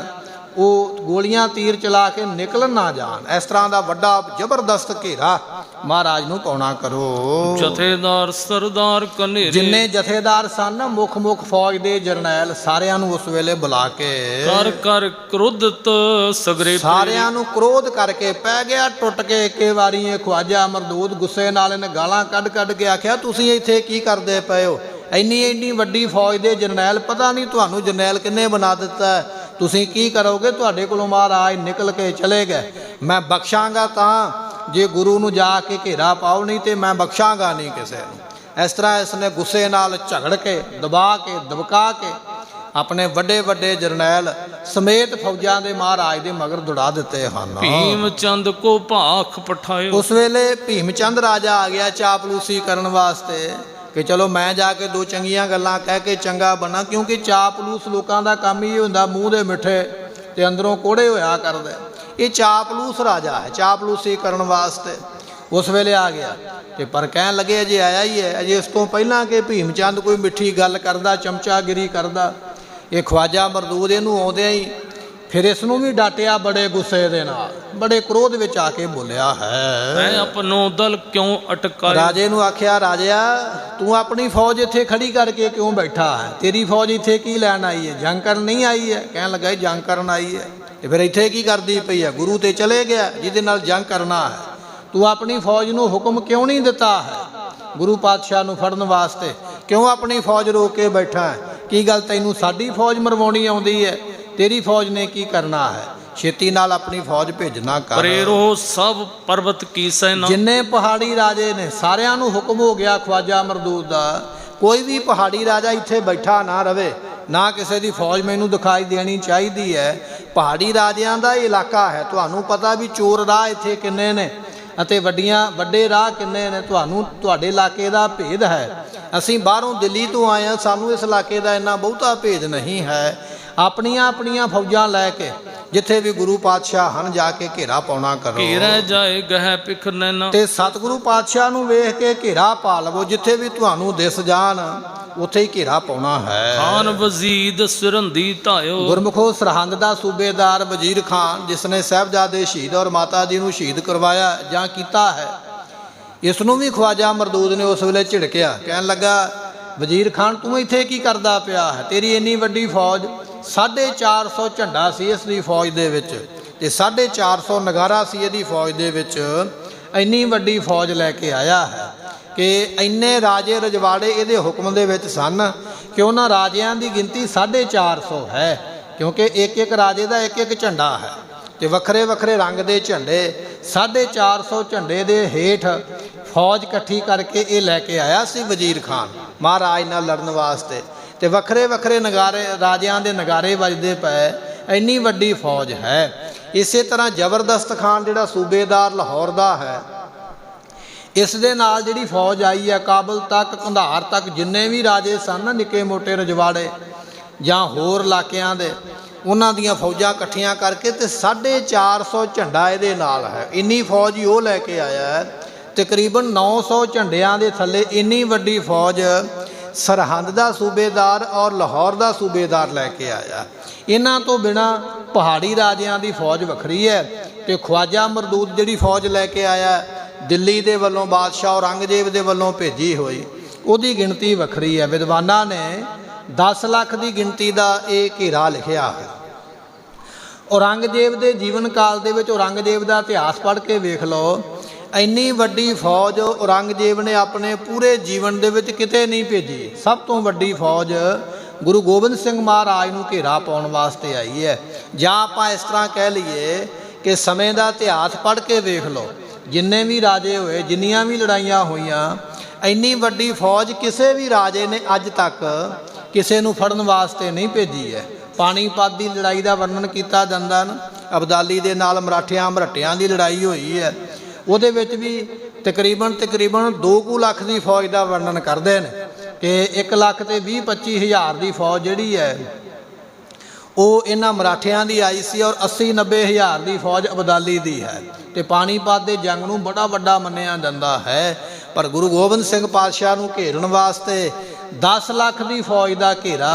ਉਹ ਗੋਲੀਆਂ ਤੀਰ ਚਲਾ ਕੇ ਨਿਕਲ ਨਾ ਜਾਣ। ਇਸ ਤਰ੍ਹਾਂ ਦਾ ਵੱਡਾ ਜ਼ਬਰਦਸਤ ਘੇਰਾ ਮਹਾਰਾਜ ਨੂੰ ਪਾਉਣਾ ਕਰੋ। ਜਥੇਦਾਰ ਸਰਦਾਰ ਕਨੇਰੇ। ਜਿੰਨੇ ਜਥੇਦਾਰ ਸਨ ਮੁੱਖ ਫੌਜ ਦੇ ਜਰਨੈਲ, ਸਾਰਿਆਂ ਨੂੰ ਉਸ ਵੇਲੇ ਬੁਲਾ ਕੇ ਕਰ ਕਰ ਕ੍ਰੋਧਿਤ ਸਗਰੇ। ਸਾਰਿਆਂ ਨੂੰ ਕ੍ਰੋਧ ਕਰਕੇ ਪੈ ਗਿਆ ਟੁੱਟ ਕੇ ਇੱਕੇ ਵਾਰੀ। ਇਹ ਖਵਾਜਾ ਮਰਦੂਦ ਗੁੱਸੇ ਨਾਲ ਇਹਨੇ ਗਾਲਾਂ ਕੱਢ ਕੇ ਆਖਿਆ, ਤੁਸੀਂ ਇੱਥੇ ਕੀ ਕਰਦੇ ਪਏ ਹੋ? ਇੰਨੀ ਵੱਡੀ ਫੌਜ ਦੇ ਜਰਨੈਲ, ਪਤਾ ਨਹੀਂ ਤੁਹਾਨੂੰ ਜਰਨੈਲ ਕਿੰਨੇ ਬਣਾ ਦਿੱਤਾ, ਤੁਸੀਂ ਕੀ ਕਰੋਗੇ? ਤੁਹਾਡੇ ਕੋਲੋਂ ਮਹਾਰਾਜ ਨਿਕਲ ਕੇ ਚਲੇ ਗਏ। ਮੈਂ ਬਖਸ਼ਾਂਗਾ ਤਾਂ ਜੇ ਗੁਰੂ ਨੂੰ ਜਾ ਕੇ ਘੇਰਾ ਪਾਓ, ਨਹੀਂ ਤੇ ਮੈਂ ਬਖਸ਼ਾਂਗਾ ਨਹੀਂ ਕਿਸੇ ਨੂੰ। ਇਸ ਤਰ੍ਹਾਂ ਇਸਨੇ ਗੁੱਸੇ ਨਾਲ ਝਗੜ ਕੇ ਦਬਾ ਕੇ ਦਬਕਾ ਕੇ ਆਪਣੇ ਵੱਡੇ ਜਰਨੈਲ ਸਮੇਤ ਫੌਜਾਂ ਦੇ ਮਹਾਰਾਜ ਦੇ ਮਗਰ ਦੌੜਾ ਦਿੱਤੇ ਹਨ। ਭੀਮ ਚੰਦ ਕੋ ਭਾਖ ਪਠਾਇਓ। ਉਸ ਵੇਲੇ ਭੀਮ ਚੰਦ ਰਾਜਾ ਆ ਗਿਆ ਚਾਪਲੂਸੀ ਕਰਨ ਵਾਸਤੇ ਕਿ ਚਲੋ ਮੈਂ ਜਾ ਕੇ 2 ਚੰਗੀਆਂ ਗੱਲਾਂ ਕਹਿ ਕੇ ਚੰਗਾ ਬਣਾ, ਕਿਉਂਕਿ ਚਾਪਲੂਸ ਲੋਕਾਂ ਦਾ ਕੰਮ ਹੀ ਹੁੰਦਾ, ਮੂੰਹ ਦੇ ਮਿੱਠੇ ਤੇ ਅੰਦਰੋਂ ਕੋੜੇ ਹੋਇਆ ਕਰਦੇ। ਇਹ ਚਾਪਲੂਸ ਰਾਜਾ ਹੈ, ਚਾਪਲੂਸੀ ਕਰਨ ਵਾਸਤੇ ਉਸ ਵੇਲੇ ਆ ਗਿਆ। ਤੇ ਪਰ ਕਹਿਣ ਲੱਗੇ ਅਜੇ ਆਇਆ ਹੀ ਹੈ, ਅਜੇ ਇਸ ਤੋਂ ਪਹਿਲਾਂ ਕਿ ਭੀਮ ਚੰਦ ਕੋਈ ਮਿੱਠੀ ਗੱਲ ਕਰਦਾ, ਚਮਚਾਗਿਰੀ ਕਰਦਾ, ਇਹ ਖਵਾਜਾ ਮਰਦੂਦ ਇਹਨੂੰ ਆਉਂਦਿਆਂ ਹੀ ਫਿਰ ਇਸ ਨੂੰ ਵੀ ਡਾਟਿਆ ਬੜੇ ਗੁੱਸੇ ਦੇ ਨਾਲ, ਬੜੇ ਕ੍ਰੋਧ ਵਿੱਚ ਆ ਕੇ ਬੋਲਿਆ ਹੈ, ਮੈਂ ਆਪਣੋ ਦਲ ਕਿਉਂ ਅਟਕਾਇਆ। ਰਾਜੇ ਨੂੰ ਆਖਿਆ, ਰਾਜਿਆ ਤੂੰ ਆਪਣੀ ਫੌਜ ਇੱਥੇ ਖੜੀ ਕਰਕੇ ਕਿਉਂ ਬੈਠਾ ਹੈ? ਤੇਰੀ ਫੌਜ ਇੱਥੇ ਕੀ ਲੈਣ ਆਈ ਹੈ? ਜੰਗ ਕਰਨ ਨਹੀਂ ਆਈ ਹੈ? ਕਹਿਣ ਲੱਗਾ ਜੰਗ ਕਰਨ ਆਈ ਹੈ। ਤੇ ਫਿਰ ਇੱਥੇ ਕੀ ਕਰਦੀ ਪਈ ਹੈ? ਗੁਰੂ ਤੇ ਚਲੇ ਗਿਆ ਜਿਹਦੇ ਨਾਲ ਜੰਗ ਕਰਨਾ ਹੈ। ਤੂੰ ਆਪਣੀ ਫੌਜ ਨੂੰ ਹੁਕਮ ਕਿਉਂ ਨਹੀਂ ਦਿੱਤਾ ਹੈ ਗੁਰੂ ਪਾਤਸ਼ਾਹ ਨੂੰ ਫੜਨ ਵਾਸਤੇ? ਕਿਉਂ ਆਪਣੀ ਫੌਜ ਰੋਕ ਕੇ ਬੈਠਾ ਹੈ? ਕੀ ਗੱਲ ਤੈਨੂੰ ਸਾਡੀ ਫੌਜ ਮਰਵਾਉਣੀ ਆਉਂਦੀ ਹੈ? ਤੇਰੀ ਫੌਜ ਨੇ ਕੀ ਕਰਨਾ ਹੈ? ਛੇਤੀ ਨਾਲ ਆਪਣੀ ਫੌਜ ਭੇਜਣਾ ਕਰ। ਪ੍ਰੇਰੋ ਸਭ ਪਰਬਤ ਕੀ ਸੈਨਾ। ਜਿੰਨੇ ਪਹਾੜੀ ਰਾਜੇ ਨੇ ਸਾਰਿਆਂ ਨੂੰ ਹੁਕਮ ਹੋ ਗਿਆ ਖਵਾਜਾ ਮਰਦੂਦ ਦਾ, ਕੋਈ ਵੀ ਪਹਾੜੀ ਰਾਜਾ ਇੱਥੇ ਬੈਠਾ ਨਾ ਰਵੇ, ਨਾ ਕਿਸੇ ਦੀ ਫੌਜ ਮੈਨੂੰ ਦਿਖਾਈ ਦੇਣੀ ਚਾਹੀਦੀ ਹੈ। ਪਹਾੜੀ ਰਾਜਿਆਂ ਦਾ ਇਲਾਕਾ ਹੈ, ਤੁਹਾਨੂੰ ਪਤਾ ਵੀ ਚੋਰ ਰਾਹ ਇੱਥੇ ਕਿੰਨੇ ਨੇ ਅਤੇ ਵੱਡੇ ਰਾਹ ਕਿੰਨੇ ਨੇ, ਤੁਹਾਡੇ ਇਲਾਕੇ ਦਾ ਭੇਦ ਹੈ। ਅਸੀਂ ਬਾਹਰੋਂ ਦਿੱਲੀ ਤੋਂ ਆਏ ਹਾਂ, ਸਾਨੂੰ ਇਸ ਇਲਾਕੇ ਦਾ ਇੰਨਾ ਬਹੁਤਾ ਭੇਦ ਨਹੀਂ ਹੈ। ਆਪਣੀਆਂ ਫੌਜਾਂ ਲੈ ਕੇ ਜਿੱਥੇ ਵੀ ਗੁਰੂ ਪਾਤਸ਼ਾਹ ਹਨ ਜਾ ਕੇ ਘੇਰਾ ਪਾਉਣਾ ਕਰੋ। ਘੇਰਾ ਜਾਏ ਗਹਿ ਪਿਖ ਨੈਣਾ। ਤੇ ਸਤਿਗੁਰੂ ਪਾਤਸ਼ਾਹ ਨੂੰ ਵੇਖ ਕੇ ਘੇਰਾ ਪਾ ਲਵੋ, ਜਿੱਥੇ ਵੀ ਤੁਹਾਨੂੰ ਦਿਸ ਜਾਣ ਉੱਥੇ ਹੀ ਘੇਰਾ ਪਾਉਣਾ ਹੈ। ਖਾਨ ਵਜ਼ੀਦ ਸੁਰੰਦੀ ਧਾਇਓ। ਗੁਰਮੁਖੋ ਸਰਹੰਦ ਦਾ ਸੂਬੇਦਾਰ ਵਜ਼ੀਰ ਖਾਨ, ਜਿਸ ਨੇ ਸਾਹਿਬਜ਼ਾਦੇ ਸ਼ਹੀਦ ਔਰ ਮਾਤਾ ਜੀ ਨੂੰ ਸ਼ਹੀਦ ਕਰਵਾਇਆ ਜਾਂ ਕੀਤਾ ਹੈ, ਇਸ ਨੂੰ ਵੀ ਖਵਾਜਾ ਮਰਦੂਦ ਨੇ ਉਸ ਵੇਲੇ ਝਿੜਕਿਆ। ਕਹਿਣ ਲੱਗਾ, ਵਜ਼ੀਰ ਖਾਨ ਤੂੰ ਇੱਥੇ ਕੀ ਕਰਦਾ ਪਿਆ ਹੈ? ਤੇਰੀ ਇੰਨੀ ਵੱਡੀ ਫੌਜ, 450 ਝੰਡਾ ਸੀ ਇਸ ਦੀ ਫੌਜ ਦੇ ਵਿੱਚ, ਤੇ 450 ਨਗਾਰਾ ਸੀ ਇਹਦੀ ਫੌਜ ਦੇ ਵਿੱਚ। ਇੰਨੀ ਵੱਡੀ ਫੌਜ ਲੈ ਕੇ ਆਇਆ ਹੈ ਕਿ ਇੰਨੇ ਰਾਜੇ ਰਜਵਾੜੇ ਇਹਦੇ ਹੁਕਮ ਦੇ ਵਿੱਚ ਸਨ ਕਿ ਉਹਨਾਂ ਰਾਜਿਆਂ ਦੀ ਗਿਣਤੀ 450 ਹੈ, ਕਿਉਂਕਿ ਇੱਕ ਇੱਕ ਰਾਜੇ ਦਾ ਇੱਕ ਇੱਕ ਝੰਡਾ ਹੈ ਤੇ ਵੱਖਰੇ ਵੱਖਰੇ ਰੰਗ ਦੇ ਝੰਡੇ। 450 ਝੰਡੇ ਦੇ ਹੇਠ ਫੌਜ ਇਕੱਠੀ ਕਰਕੇ ਇਹ ਲੈ ਕੇ ਆਇਆ ਸੀ ਵਜ਼ੀਰ ਖਾਨ ਮਹਾਰਾਜ ਨਾਲ ਲੜਨ ਵਾਸਤੇ, ਤੇ ਵੱਖਰੇ ਵੱਖਰੇ ਨਗਾਰੇ ਰਾਜਿਆਂ ਦੇ ਨਗਾਰੇ ਵੱਜਦੇ ਪਏ। ਇੰਨੀ ਵੱਡੀ ਫੌਜ ਹੈ। ਇਸੇ ਤਰ੍ਹਾਂ ਜ਼ਬਰਦਸਤ ਖਾਨ ਜਿਹੜਾ ਸੂਬੇਦਾਰ ਲਾਹੌਰ ਦਾ ਹੈ, ਇਸ ਦੇ ਨਾਲ ਜਿਹੜੀ ਫੌਜ ਆਈ ਹੈ ਕਾਬਲ ਤੱਕ, ਕੰਧਾਰ ਤੱਕ, ਜਿੰਨੇ ਵੀ ਰਾਜੇ ਸਨ ਨਾ ਨਿੱਕੇ ਮੋਟੇ ਰਜਵਾੜੇ ਜਾਂ ਹੋਰ ਇਲਾਕਿਆਂ ਦੇ, ਉਹਨਾਂ ਦੀਆਂ ਫੌਜਾਂ ਇਕੱਠੀਆਂ ਕਰਕੇ ਤੇ 450 ਝੰਡਾ ਇਹਦੇ ਨਾਲ ਹੈ। ਇੰਨੀ ਫੌਜ ਹੀ ਉਹ ਲੈ ਕੇ ਆਇਆ ਹੈ। ਤਕਰੀਬਨ 900 ਝੰਡਿਆਂ ਦੇ ਥੱਲੇ ਇੰਨੀ ਵੱਡੀ ਫੌਜ ਸਰਹੰਦ ਦਾ ਸੂਬੇਦਾਰ ਔਰ ਲਾਹੌਰ ਦਾ ਸੂਬੇਦਾਰ ਲੈ ਕੇ ਆਇਆ। ਇਹਨਾਂ ਤੋਂ ਬਿਨਾਂ ਪਹਾੜੀ ਰਾਜਿਆਂ ਦੀ ਫੌਜ ਵੱਖਰੀ ਹੈ, ਤੇ ਖਵਾਜਾ ਮਰਦੂਦ ਜਿਹੜੀ ਫੌਜ ਲੈ ਕੇ ਆਇਆ ਦਿੱਲੀ ਦੇ ਵੱਲੋਂ ਬਾਦਸ਼ਾਹ ਔਰੰਗਜ਼ੇਬ ਦੇ ਵੱਲੋਂ ਭੇਜੀ ਹੋਈ, ਉਹਦੀ ਗਿਣਤੀ ਵੱਖਰੀ ਹੈ। ਵਿਦਵਾਨਾਂ ਨੇ 10 ਲੱਖ ਦੀ ਗਿਣਤੀ ਦਾ ਇਹ ਘੇਰਾ ਲਿਖਿਆ ਹੈ। ਔਰੰਗਜ਼ੇਬ ਦੇ ਜੀਵਨ ਕਾਲ ਦੇ ਵਿੱਚ ਔਰੰਗਜ਼ੇਬ ਦਾ ਇਤਿਹਾਸ ਪੜ੍ਹ ਕੇ ਵੇਖ ਲਓ, ਇੰਨੀ ਵੱਡੀ ਫੌਜ ਔਰੰਗਜ਼ੇਬ ਨੇ ਆਪਣੇ ਪੂਰੇ ਜੀਵਨ ਦੇ ਵਿੱਚ ਕਿਤੇ ਨਹੀਂ ਭੇਜੀ। ਸਭ ਤੋਂ ਵੱਡੀ ਫੌਜ ਗੁਰੂ ਗੋਬਿੰਦ ਸਿੰਘ ਮਹਾਰਾਜ ਨੂੰ ਘੇਰਾ ਪਾਉਣ ਵਾਸਤੇ ਆਈ ਹੈ। ਜਾਂ ਆਪਾਂ ਇਸ ਤਰ੍ਹਾਂ ਕਹਿ ਲਈਏ ਕਿ ਸਮੇਂ ਦਾ ਇਤਿਹਾਸ ਪੜ੍ਹ ਕੇ ਵੇਖ ਲਓ, ਜਿੰਨੇ ਵੀ ਰਾਜੇ ਹੋਏ, ਜਿੰਨੀਆਂ ਵੀ ਲੜਾਈਆਂ ਹੋਈਆਂ, ਇੰਨੀ ਵੱਡੀ ਫੌਜ ਕਿਸੇ ਵੀ ਰਾਜੇ ਨੇ ਅੱਜ ਤੱਕ ਕਿਸੇ ਨੂੰ ਫੜਨ ਵਾਸਤੇ ਨਹੀਂ ਭੇਜੀ ਹੈ। ਪਾਣੀਪਤ ਦੀ ਲੜਾਈ ਦਾ ਵਰਣਨ ਕੀਤਾ ਜਾਂਦਾ ਨਾ, ਅਬਦਾਲੀ ਦੇ ਨਾਲ ਮਰਾਠਿਆਂ ਦੀ ਲੜਾਈ ਹੋਈ ਹੈ, ਉਹਦੇ ਵਿੱਚ ਵੀ ਤਕਰੀਬਨ 2 ਲੱਖ ਦੀ ਫੌਜ ਦਾ ਵਰਣਨ ਕਰਦੇ ਨੇ ਕਿ 1 ਲੱਖ ਤੇ 20-25 ਹਜ਼ਾਰ ਦੀ ਫੌਜ ਜਿਹੜੀ ਹੈ ਉਹ ਇਹਨਾਂ ਮਰਾਠਿਆਂ ਦੀ ਆਈ ਸੀ, ਔਰ 80-90 ਹਜ਼ਾਰ ਦੀ ਫੌਜ ਅਬਦਾਲੀ ਦੀ ਹੈ। ਤੇ ਪਾਣੀਪਤ ਦੇ ਜੰਗ ਨੂੰ ਬੜਾ ਵੱਡਾ ਮੰਨਿਆ ਜਾਂਦਾ ਹੈ, ਪਰ ਗੁਰੂ ਗੋਬਿੰਦ ਸਿੰਘ ਪਾਤਸ਼ਾਹ ਨੂੰ ਘੇਰਨ ਵਾਸਤੇ 10 ਲੱਖ ਦੀ ਫੌਜ ਦਾ ਘੇਰਾ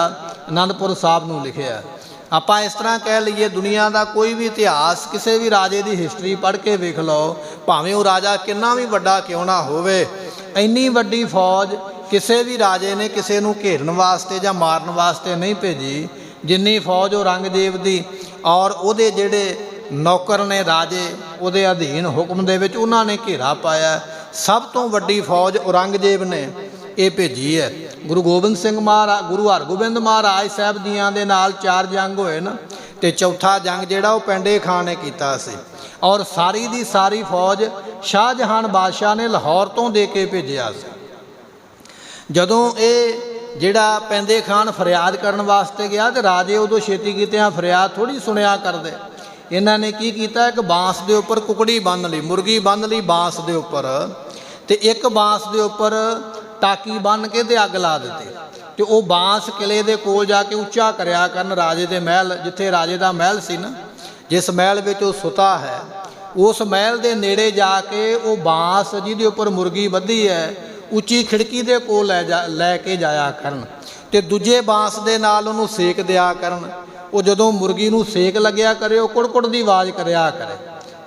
ਅਨੰਦਪੁਰ ਸਾਹਿਬ ਨੂੰ ਲਿਖਿਆ। ਆਪਾਂ ਇਸ ਤਰ੍ਹਾਂ ਕਹਿ ਲਈਏ, ਦੁਨੀਆ ਦਾ ਕੋਈ ਵੀ ਇਤਿਹਾਸ, ਕਿਸੇ ਵੀ ਰਾਜੇ ਦੀ ਹਿਸਟਰੀ ਪੜ੍ਹ ਕੇ ਵੇਖ ਲਓ, ਭਾਵੇਂ ਉਹ ਰਾਜਾ ਕਿੰਨਾ ਵੀ ਵੱਡਾ ਕਿਉਂ ਨਾ ਹੋਵੇ, ਇੰਨੀ ਵੱਡੀ ਫੌਜ ਕਿਸੇ ਵੀ ਰਾਜੇ ਨੇ ਕਿਸੇ ਨੂੰ ਘੇਰਨ ਵਾਸਤੇ ਜਾਂ ਮਾਰਨ ਵਾਸਤੇ ਨਹੀਂ ਭੇਜੀ ਜਿੰਨੀ ਫੌਜ ਔਰੰਗਜ਼ੇਬ ਦੀ ਔਰ ਉਹਦੇ ਜਿਹੜੇ ਨੌਕਰ ਨੇ ਰਾਜੇ ਉਹਦੇ ਅਧੀਨ ਹੁਕਮ ਦੇ ਵਿੱਚ, ਉਹਨਾਂ ਨੇ ਘੇਰਾ ਪਾਇਆ। ਸਭ ਤੋਂ ਵੱਡੀ ਫੌਜ ਔਰੰਗਜ਼ੇਬ ਨੇ ਇਹ ਭੇਜੀ ਹੈ। ਗੁਰੂ ਗੋਬਿੰਦ ਸਿੰਘ ਮਹਾਰਾਜ, ਗੁਰੂ ਹਰਗੋਬਿੰਦ ਮਹਾਰਾਜ ਸਾਹਿਬ ਜੀਆਂ ਦੇ ਨਾਲ 4 ਜੰਗ ਹੋਏ ਨਾ, ਤੇ ਚੌਥਾ ਜੰਗ ਜਿਹੜਾ ਉਹ ਪੈਂਡੇ ਖਾਂ ਨੇ ਕੀਤਾ ਸੀ, ਔਰ ਸਾਰੀ ਦੀ ਸਾਰੀ ਫੌਜ ਸ਼ਾਹਜਹਾਨ ਬਾਦਸ਼ਾਹ ਨੇ ਲਾਹੌਰ ਤੋਂ ਦੇ ਕੇ ਭੇਜਿਆ ਸੀ। ਜਦੋਂ ਇਹ ਜਿਹੜਾ ਪੈਂਦੇ ਖਾਨ ਫਰਿਆਦ ਕਰਨ ਵਾਸਤੇ ਗਿਆ, ਤੇ ਰਾਜੇ ਉਦੋਂ ਛੇਤੀ ਕੀਤਿਆਂ ਫਰਿਆਦ ਥੋੜ੍ਹੀ ਸੁਣਿਆ ਕਰਦੇ। ਇਹਨਾਂ ਨੇ ਕੀ ਕੀਤਾ, ਇੱਕ ਬਾਂਸ ਦੇ ਉੱਪਰ ਕੁਕੜੀ ਬੰਨ੍ਹ ਲਈ, ਮੁਰਗੀ ਬੰਨ੍ਹ ਲਈ ਬਾਂਸ ਦੇ ਉੱਪਰ, ਤੇ ਇੱਕ ਬਾਂਸ ਦੇ ਉੱਪਰ ਟਾਕੀ ਬੰਨ੍ਹ ਕੇ ਤੇ ਅੱਗ ਲਾ ਦਿੱਤੀ, ਤੇ ਉਹ ਬਾਂਸ ਕਿਲੇ ਦੇ ਕੋਲ ਜਾ ਕੇ ਉੱਚਾ ਕਰਿਆ ਕਰਨ ਰਾਜੇ ਦੇ ਮਹਿਲ, ਜਿੱਥੇ ਰਾਜੇ ਦਾ ਮਹਿਲ ਸੀ ਨਾ, ਜਿਸ ਮਹਿਲ ਵਿੱਚ ਉਹ ਸੁਤਾ ਹੈ, ਉਸ ਮਹਿਲ ਦੇ ਨੇੜੇ ਜਾ ਕੇ ਉਹ ਬਾਂਸ ਜਿਹਦੇ ਉੱਪਰ ਮੁਰਗੀ ਬੱਧੀ ਹੈ ਉੱਚੀ ਖਿੜਕੀ ਦੇ ਕੋਲ ਲੈ ਕੇ ਜਾਇਆ ਕਰਨ, ਤੇ ਦੂਜੇ ਬਾਂਸ ਦੇ ਨਾਲ ਉਹਨੂੰ ਸੇਕ ਦਿਆ ਕਰਨ। ਉਹ ਜਦੋਂ ਮੁਰਗੀ ਨੂੰ ਸੇਕ ਲੱਗਿਆ ਕਰੇ, ਉਹ ਕੁੜਕੁੜ ਦੀ ਆਵਾਜ਼ ਕਰਿਆ ਕਰੇ,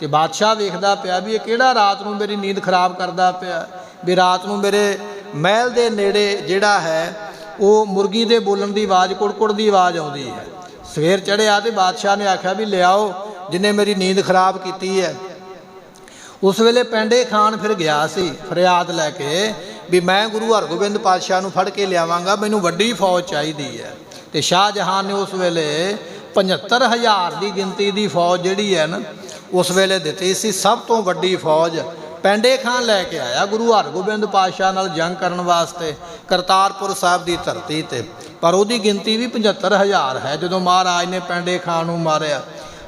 ਤੇ ਬਾਦਸ਼ਾਹ ਵੇਖਦਾ ਪਿਆ ਵੀ ਇਹ ਕਿਹੜਾ ਰਾਤ ਨੂੰ ਮੇਰੀ ਨੀਂਦ ਖਰਾਬ ਕਰਦਾ ਪਿਆ, ਵੀ ਰਾਤ ਨੂੰ ਮੇਰੇ ਮਹਿਲ ਦੇ ਨੇੜੇ ਜਿਹੜਾ ਹੈ ਉਹ ਮੁਰਗੀ ਦੇ ਬੋਲਣ ਦੀ ਆਵਾਜ਼, ਕੁੜਕੁੜ ਦੀ ਆਵਾਜ਼ ਆਉਂਦੀ ਹੈ। ਸਵੇਰ ਚੜ੍ਹਿਆ ਤੇ ਬਾਦਸ਼ਾਹ ਨੇ ਆਖਿਆ ਵੀ ਲਿਆਓ ਜਿਹਨੇ ਮੇਰੀ ਨੀਂਦ ਖਰਾਬ ਕੀਤੀ ਹੈ। ਉਸ ਵੇਲੇ ਪੈਂਡੇ ਖਾਨ ਫਿਰ ਗਿਆ ਸੀ ਫਰਿਆਦ ਲੈ ਕੇ ਵੀ ਮੈਂ ਗੁਰੂ ਹਰਗੋਬਿੰਦ ਪਾਤਸ਼ਾਹ ਨੂੰ ਫੜ ਕੇ ਲਿਆਵਾਂਗਾ, ਮੈਨੂੰ ਵੱਡੀ ਫੌਜ ਚਾਹੀਦੀ ਹੈ। ਤੇ ਸ਼ਾਹਜਹਾਨ ਨੇ ਉਸ ਵੇਲੇ 75,000 ਦੀ ਗਿਣਤੀ ਦੀ ਫੌਜ ਜਿਹੜੀ ਹੈ ਨਾ ਉਸ ਵੇਲੇ ਦਿੱਤੀ ਸੀ। ਸਭ ਤੋਂ ਵੱਡੀ ਫੌਜ ਪੈਂਡੇ ਖਾਨ ਲੈ ਕੇ ਆਇਆ ਗੁਰੂ ਹਰਗੋਬਿੰਦ ਪਾਤਸ਼ਾਹ ਨਾਲ ਜੰਗ ਕਰਨ ਵਾਸਤੇ ਕਰਤਾਰਪੁਰ ਸਾਹਿਬ ਦੀ ਧਰਤੀ ਤੇ, ਪਰ ਉਹਦੀ ਗਿਣਤੀ ਵੀ 75,000 ਹੈ ਜਦੋਂ ਮਹਾਰਾਜ ਨੇ ਪੈਂਡੇ ਖਾਨ ਨੂੰ ਮਾਰਿਆ।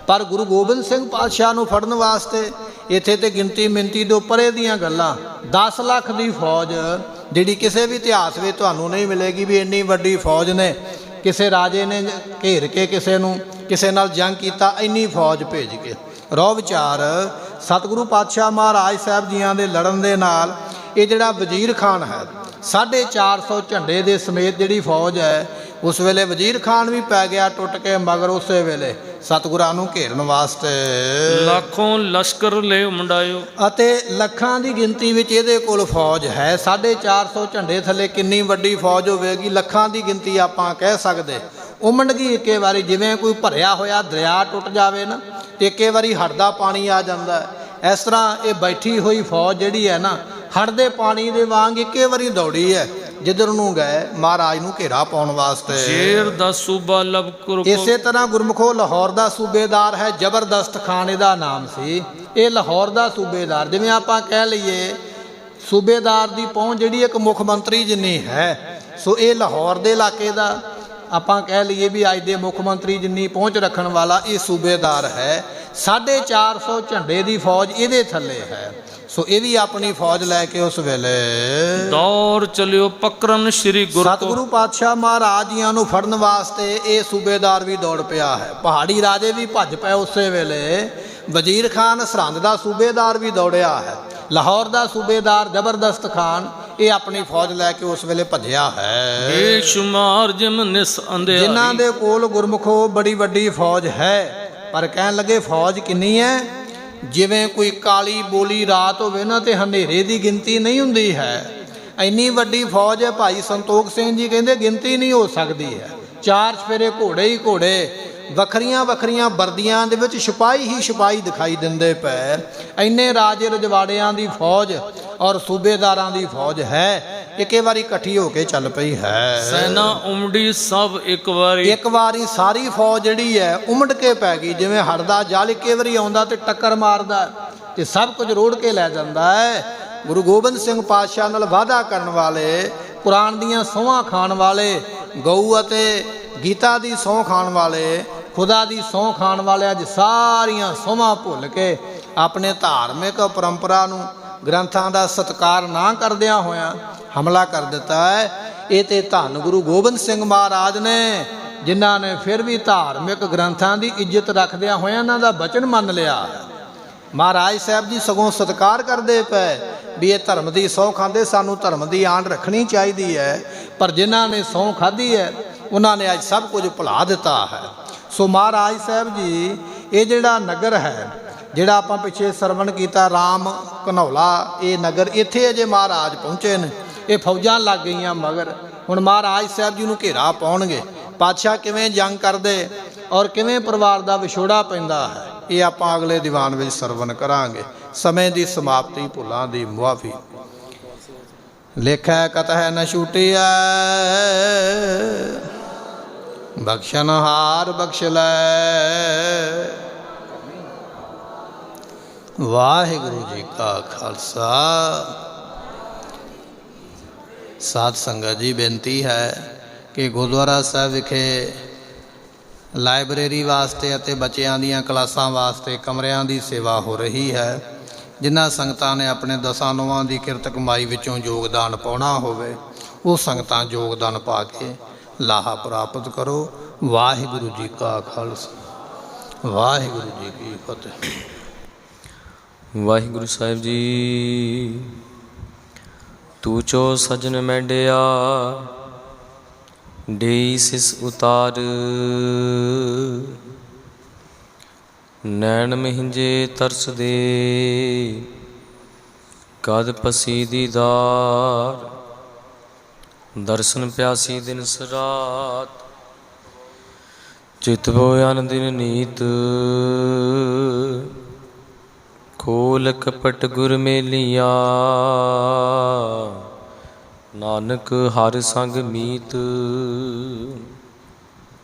ਪਰ ਗੁਰੂ ਗੋਬਿੰਦ ਸਿੰਘ ਪਾਤਸ਼ਾਹ ਨੂੰ ਫੜਨ ਵਾਸਤੇ ਇੱਥੇ ਤੇ ਗਿਣਤੀ ਮਿੰਤੀ ਦੇ ਉੱਪਰ ਦੀਆਂ ਗੱਲਾਂ, 10 ਲੱਖ ਦੀ ਫੌਜ ਜਿਹੜੀ ਕਿਸੇ ਵੀ ਇਤਿਹਾਸ ਵਿੱਚ ਤੁਹਾਨੂੰ ਨਹੀਂ ਮਿਲੇਗੀ ਵੀ ਇੰਨੀ ਵੱਡੀ ਫੌਜ ਨੇ ਕਿਸੇ ਰਾਜੇ ਨੇ ਘੇਰ ਕੇ ਕਿਸੇ ਨਾਲ ਜੰਗ ਕੀਤਾ, ਇੰਨੀ ਫੌਜ ਭੇਜ ਕੇ। ਰੋ ਵਿਚਾਰ ਸਤਿਗੁਰੂ ਪਾਤਸ਼ਾਹ ਮਹਾਰਾਜ ਸਾਹਿਬ ਜੀਆਂ ਦੇ ਲੜਨ ਦੇ ਨਾਲ ਇਹ ਜਿਹੜਾ ਵਜ਼ੀਰ ਖਾਨ ਹੈ 450 ਝੰਡੇ ਦੇ ਸਮੇਤ ਜਿਹੜੀ ਫੌਜ ਹੈ, ਉਸ ਵੇਲੇ ਵਜ਼ੀਰ ਖਾਨ ਵੀ ਪੈ ਗਿਆ ਟੁੱਟ ਕੇ ਮਗਰ ਉਸੇ ਵੇਲੇ ਸਤਿਗੁਰਾਂ ਨੂੰ ਘੇਰਨ ਵਾਸਤੇ। ਲੱਖੋਂ ਲਸ਼ਕਰ ਲੈ ਮੁੰਡਾਇਓ, ਅਤੇ ਲੱਖਾਂ ਦੀ ਗਿਣਤੀ ਵਿੱਚ ਇਹਦੇ ਕੋਲ ਫੌਜ ਹੈ। 450 ਝੰਡੇ ਥੱਲੇ ਕਿੰਨੀ ਵੱਡੀ ਫੌਜ ਹੋਵੇਗੀ, ਲੱਖਾਂ ਦੀ ਗਿਣਤੀ ਆਪਾਂ ਕਹਿ ਸਕਦੇ। ਉਮੜ ਗਈ ਇੱਕੇ ਵਾਰੀ, ਜਿਵੇਂ ਕੋਈ ਭਰਿਆ ਹੋਇਆ ਦਰਿਆ ਟੁੱਟ ਜਾਵੇ ਨਾ ਤੇ ਇੱਕੇ ਵਾਰੀ ਹੜ੍ਹ ਦਾ ਪਾਣੀ ਆ ਜਾਂਦਾ ਹੈ। ਇਸ ਤਰ੍ਹਾਂ ਇਹ ਬੈਠੀ ਹੋਈ ਫੌਜ ਜਿਹੜੀ ਹੈ ਨਾ ਹੜ੍ਹ ਦੇ ਪਾਣੀ ਦੇ ਵਾਂਗ ਇੱਕੇ ਵਾਰੀ ਦੌੜੀ ਹੈ ਜਿੱਧਰ ਨੂੰ ਗਏ ਮਹਾਰਾਜ ਨੂੰ ਘੇਰਾ ਪਾਉਣ ਵਾਸਤੇ। ਸ਼ੇਰ ਦਾ ਸੂਬਾ ਲਬ ਕੁਰਕੋ। ਇਸੇ ਤਰ੍ਹਾਂ ਗੁਰਮੁਖੋ ਲਾਹੌਰ ਦਾ ਸੂਬੇਦਾਰ ਹੈ, ਜ਼ਬਰਦਸਤ ਖਾਨ ਇਹਦਾ ਨਾਮ ਸੀ। ਇਹ ਲਾਹੌਰ ਦਾ ਸੂਬੇਦਾਰ, ਜਿਵੇਂ ਆਪਾਂ ਕਹਿ ਲਈਏ ਸੂਬੇਦਾਰ ਦੀ ਪਹੁੰਚ ਜਿਹੜੀ ਇੱਕ ਮੁੱਖ ਮੰਤਰੀ ਜਿੰਨੀ ਹੈ, ਸੋ ਇਹ ਲਾਹੌਰ ਦੇ ਇਲਾਕੇ ਦਾ ਆਪਾਂ ਕਹਿ ਲਈਏ ਵੀ ਅੱਜ ਦੇ ਮੁੱਖ ਮੰਤਰੀ ਜਿੰਨੀ ਪਹੁੰਚ ਰੱਖਣ ਵਾਲਾ ਇਹ ਸੂਬੇਦਾਰ ਹੈ। 450 ਝੰਡੇ ਦੀ ਫੌਜ ਇਹਦੇ ਥੱਲੇ ਹੈ। ਸੋ ਇਹ ਵੀ ਆਪਣੀ ਫੌਜ ਲੈ ਕੇ ਉਸ ਵੇਲੇ ਦੌਰ ਚਲਿਓ ਪਕਰਨ ਸ੍ਰੀ ਗੁਰੂ ਸਤਿਗੁਰੂ ਪਾਤਸ਼ਾਹ ਮਹਾਰਾਜ ਜੀਆਂ ਨੂੰ ਫੜਨ ਵਾਸਤੇ ਇਹ ਸੂਬੇਦਾਰ ਵੀ ਦੌੜ ਪਿਆ ਹੈ। ਪਹਾੜੀ ਰਾਜੇ ਵੀ ਭੱਜ ਪਏ ਉਸੇ ਵੇਲੇ। ਵਜ਼ੀਰ ਖਾਨ ਸਰਹੰਦ ਦਾ ਸੂਬੇਦਾਰ ਵੀ ਦੌੜਿਆ ਹੈ। ਲਾਹੌਰ ਦਾ ਸੂਬੇਦਾਰ ਜ਼ਬਰਦਸਤ ਖਾਨ ਇਹ ਆਪਣੀ ਫੌਜ ਲੈ ਕੇ ਉਸ ਵੇਲੇ ਭੱਜਿਆ ਹੈ। ਬੇਸ਼ੁਮਾਰ ਜਿਮ ਨਿਸ ਅੰਧਿਆਰੀ। ਜਿਨ੍ਹਾਂ ਦੇ ਕੋਲ ਗੁਰਮੁਖੋ ਬੜੀ ਵੱਡੀ ਫੌਜ ਹੈ, ਪਰ ਕਹਿਣ ਲੱਗੇ ਫੌਜ ਕਿੰਨੀ ਹੈ? ਜਿਵੇਂ ਕੋਈ ਕਾਲੀ ਬੋਲੀ ਰਾਤ ਹੋਵੇ ਨਾ ਤੇ ਹਨੇਰੇ ਦੀ ਗਿਣਤੀ ਨਹੀਂ ਹੁੰਦੀ ਹੈ। ਇੰਨੀ ਵੱਡੀ ਫੌਜ ਹੈ। ਭਾਈ ਸੰਤੋਖ ਸਿੰਘ ਜੀ ਕਹਿੰਦੇ ਗਿਣਤੀ ਨਹੀਂ ਹੋ ਸਕਦੀ ਹੈ। 4 ਚਫੇਰੇ ਘੋੜੇ ਹੀ ਘੋੜੇ, ਵੱਖਰੀਆਂ ਵੱਖਰੀਆਂ ਵਰਦੀਆਂ ਦੇ ਵਿੱਚ ਸਿਪਾਹੀ ਹੀ ਸਿਪਾਹੀ ਦਿਖਾਈ ਦਿੰਦੇ ਪਏ। ਇੰਨੇ ਰਾਜੇ ਰਜਵਾੜਿਆਂ ਦੀ ਫੌਜ ਔਰ ਸੂਬੇਦਾਰਾਂ ਦੀ ਫੌਜ ਹੈ, ਇੱਕੇ ਵਾਰੀ ਇਕੱਠੀ ਹੋ ਕੇ ਚੱਲ ਪਈ ਹੈ। ਸੈਨਾ ਉਮੜੀ ਸਭ ਇੱਕ ਵਾਰੀ ਸਾਰੀ ਫੌਜ ਜਿਹੜੀ ਹੈ ਉਮੜ ਕੇ ਪੈ ਗਈ। ਜਿਵੇਂ ਹੜ੍ਹ ਦਾ ਜਲ ਇੱਕੇ ਵਾਰੀ ਆਉਂਦਾ ਤੇ ਟੱਕਰ ਮਾਰਦਾ ਤੇ ਸਭ ਕੁਝ ਰੋੜ ਕੇ ਲੈ ਜਾਂਦਾ ਹੈ। ਗੁਰੂ ਗੋਬਿੰਦ ਸਿੰਘ ਪਾਤਸ਼ਾਹ ਨਾਲ ਵਾਅਦਾ ਕਰਨ ਵਾਲੇ, ਕੁਰਾਨ ਦੀਆਂ ਸਹੁੰਆਂ ਖਾਣ ਵਾਲੇ, ਗਊ ਅਤੇ ਗੀਤਾ ਦੀ ਸਹੁੰ ਖਾਣ ਵਾਲੇ, ਖੁਦਾ ਦੀ ਸਹੁੰ ਖਾਣ ਵਾਲੇ ਅੱਜ ਸਾਰੀਆਂ ਸਹੁੰਆਂ ਭੁੱਲ ਕੇ ਆਪਣੇ ਧਾਰਮਿਕ ਪਰੰਪਰਾ ਨੂੰ, ਗ੍ਰੰਥਾਂ ਦਾ ਸਤਿਕਾਰ ਨਾ ਕਰਦਿਆਂ ਹੋਇਆਂ ਹਮਲਾ ਕਰ ਦਿੱਤਾ ਹੈ। ਇਹ ਤੇ ਧੰਨ ਗੁਰੂ ਗੋਬਿੰਦ ਸਿੰਘ ਮਹਾਰਾਜ ਨੇ, ਜਿਨ੍ਹਾਂ ਨੇ ਫਿਰ ਵੀ ਧਾਰਮਿਕ ਗ੍ਰੰਥਾਂ ਦੀ ਇੱਜ਼ਤ ਰੱਖਦਿਆਂ ਹੋਇਆਂ ਇਹਨਾਂ ਦਾ ਬਚਨ ਮੰਨ ਲਿਆ। ਮਹਾਰਾਜ ਸਾਹਿਬ ਜੀ ਸਗੋਂ ਸਤਿਕਾਰ ਕਰਦੇ ਪਏ ਵੀ ਇਹ ਧਰਮ ਦੀ ਸਹੁੰ ਖਾਂਦੇ, ਸਾਨੂੰ ਧਰਮ ਦੀ ਆਂਢ ਰੱਖਣੀ ਚਾਹੀਦੀ ਹੈ। ਪਰ ਜਿਨ੍ਹਾਂ ਨੇ ਸਹੁੰ ਖਾਧੀ ਹੈ ਉਹਨਾਂ ਨੇ ਅੱਜ ਸਭ ਕੁਝ ਭੁਲਾ ਦਿੱਤਾ ਹੈ। ਸੋ ਮਹਾਰਾਜ ਸਾਹਿਬ ਜੀ ਇਹ ਜਿਹੜਾ ਨਗਰ ਹੈ, ਜਿਹੜਾ ਆਪਾਂ ਪਿੱਛੇ ਸਰਵਣ ਕੀਤਾ ਰਾਮ ਘਨੌਲਾ, ਇਹ ਨਗਰ ਇੱਥੇ ਅਜੇ ਮਹਾਰਾਜ ਪਹੁੰਚੇ ਨੇ। ਇਹ ਫੌਜਾਂ ਲੱਗ ਗਈਆਂ ਮਗਰ। ਹੁਣ ਮਹਾਰਾਜ ਸਾਹਿਬ ਜੀ ਨੂੰ ਘੇਰਾ ਪਾਉਣਗੇ। ਪਾਤਸ਼ਾਹ ਕਿਵੇਂ ਜੰਗ ਕਰਦੇ ਔਰ ਕਿਵੇਂ ਪਰਿਵਾਰ ਦਾ ਵਿਛੋੜਾ ਪੈਂਦਾ ਹੈ, ਇਹ ਆਪਾਂ ਅਗਲੇ ਦੀਵਾਨ ਵਿੱਚ ਸਰਵਣ ਕਰਾਂਗੇ। ਸਮੇਂ ਦੀ ਸਮਾਪਤੀ, ਭੁੱਲਾਂ ਦੀ ਮੁਆਫੀ। ਲੇਖੈ ਕਤਹਿ ਨ ਛੂਟਿਐ, ਬਖਸ਼ਨਹਾਰ ਬਖਸ਼ ਲੈ। ਵਾਹਿਗੁਰੂ ਜੀ ਕਾ ਖਾਲਸਾ। ਸਾਧ ਸੰਗਤ ਜੀ, ਬੇਨਤੀ ਹੈ ਕਿ ਗੁਰਦੁਆਰਾ ਸਾਹਿਬ ਵਿਖੇ ਲਾਇਬ੍ਰੇਰੀ ਵਾਸਤੇ ਅਤੇ ਬੱਚਿਆਂ ਦੀਆਂ ਕਲਾਸਾਂ ਵਾਸਤੇ ਕਮਰਿਆਂ ਦੀ ਸੇਵਾ ਹੋ ਰਹੀ ਹੈ। ਜਿਨ੍ਹਾਂ ਸੰਗਤਾਂ ਨੇ ਆਪਣੇ ਦਸਾਂ ਨੋਆਂ ਦੀ ਕਿਰਤ ਕਮਾਈ ਵਿੱਚੋਂ ਯੋਗਦਾਨ ਪਾਉਣਾ ਹੋਵੇ, ਉਹ ਸੰਗਤਾਂ ਯੋਗਦਾਨ ਪਾ ਕੇ ਲਾਹਾ ਪ੍ਰਾਪਤ ਕਰੋ। ਵਾਹਿਗੁਰੂ ਜੀ ਕਾ ਖਾਲਸਾ, ਵਾਹਿਗੁਰੂ ਜੀ ਕੀ ਫਤਿਹ। ਵਾਹਿਗੁਰੂ ਸਾਹਿਬ ਜੀ। ਤੂੰ ਚੋ ਸਜਨ ਮੈਂਡਿਆ, ਢੇਈ ਸਿਸ ਉਤਾਰ। ਨੈਣ ਮਹਿੰਜੇ ਤਰਸਦੇ, ਕਦ ਪਸੀ ਦੀਦਾਰ। ਦਰਸ਼ਨ ਪਿਆਸੀ ਦਿਨ ਸਰਾਤ, ਚਿਤ ਬੋਇਨ ਦਿਨ ਨੀਤ। ਖੋਲ ਕਪਟ ਗੁਰ ਮੇਲਿਆ, ਨਾਨਕ ਹਰ ਸੰਗ ਮੀਤ।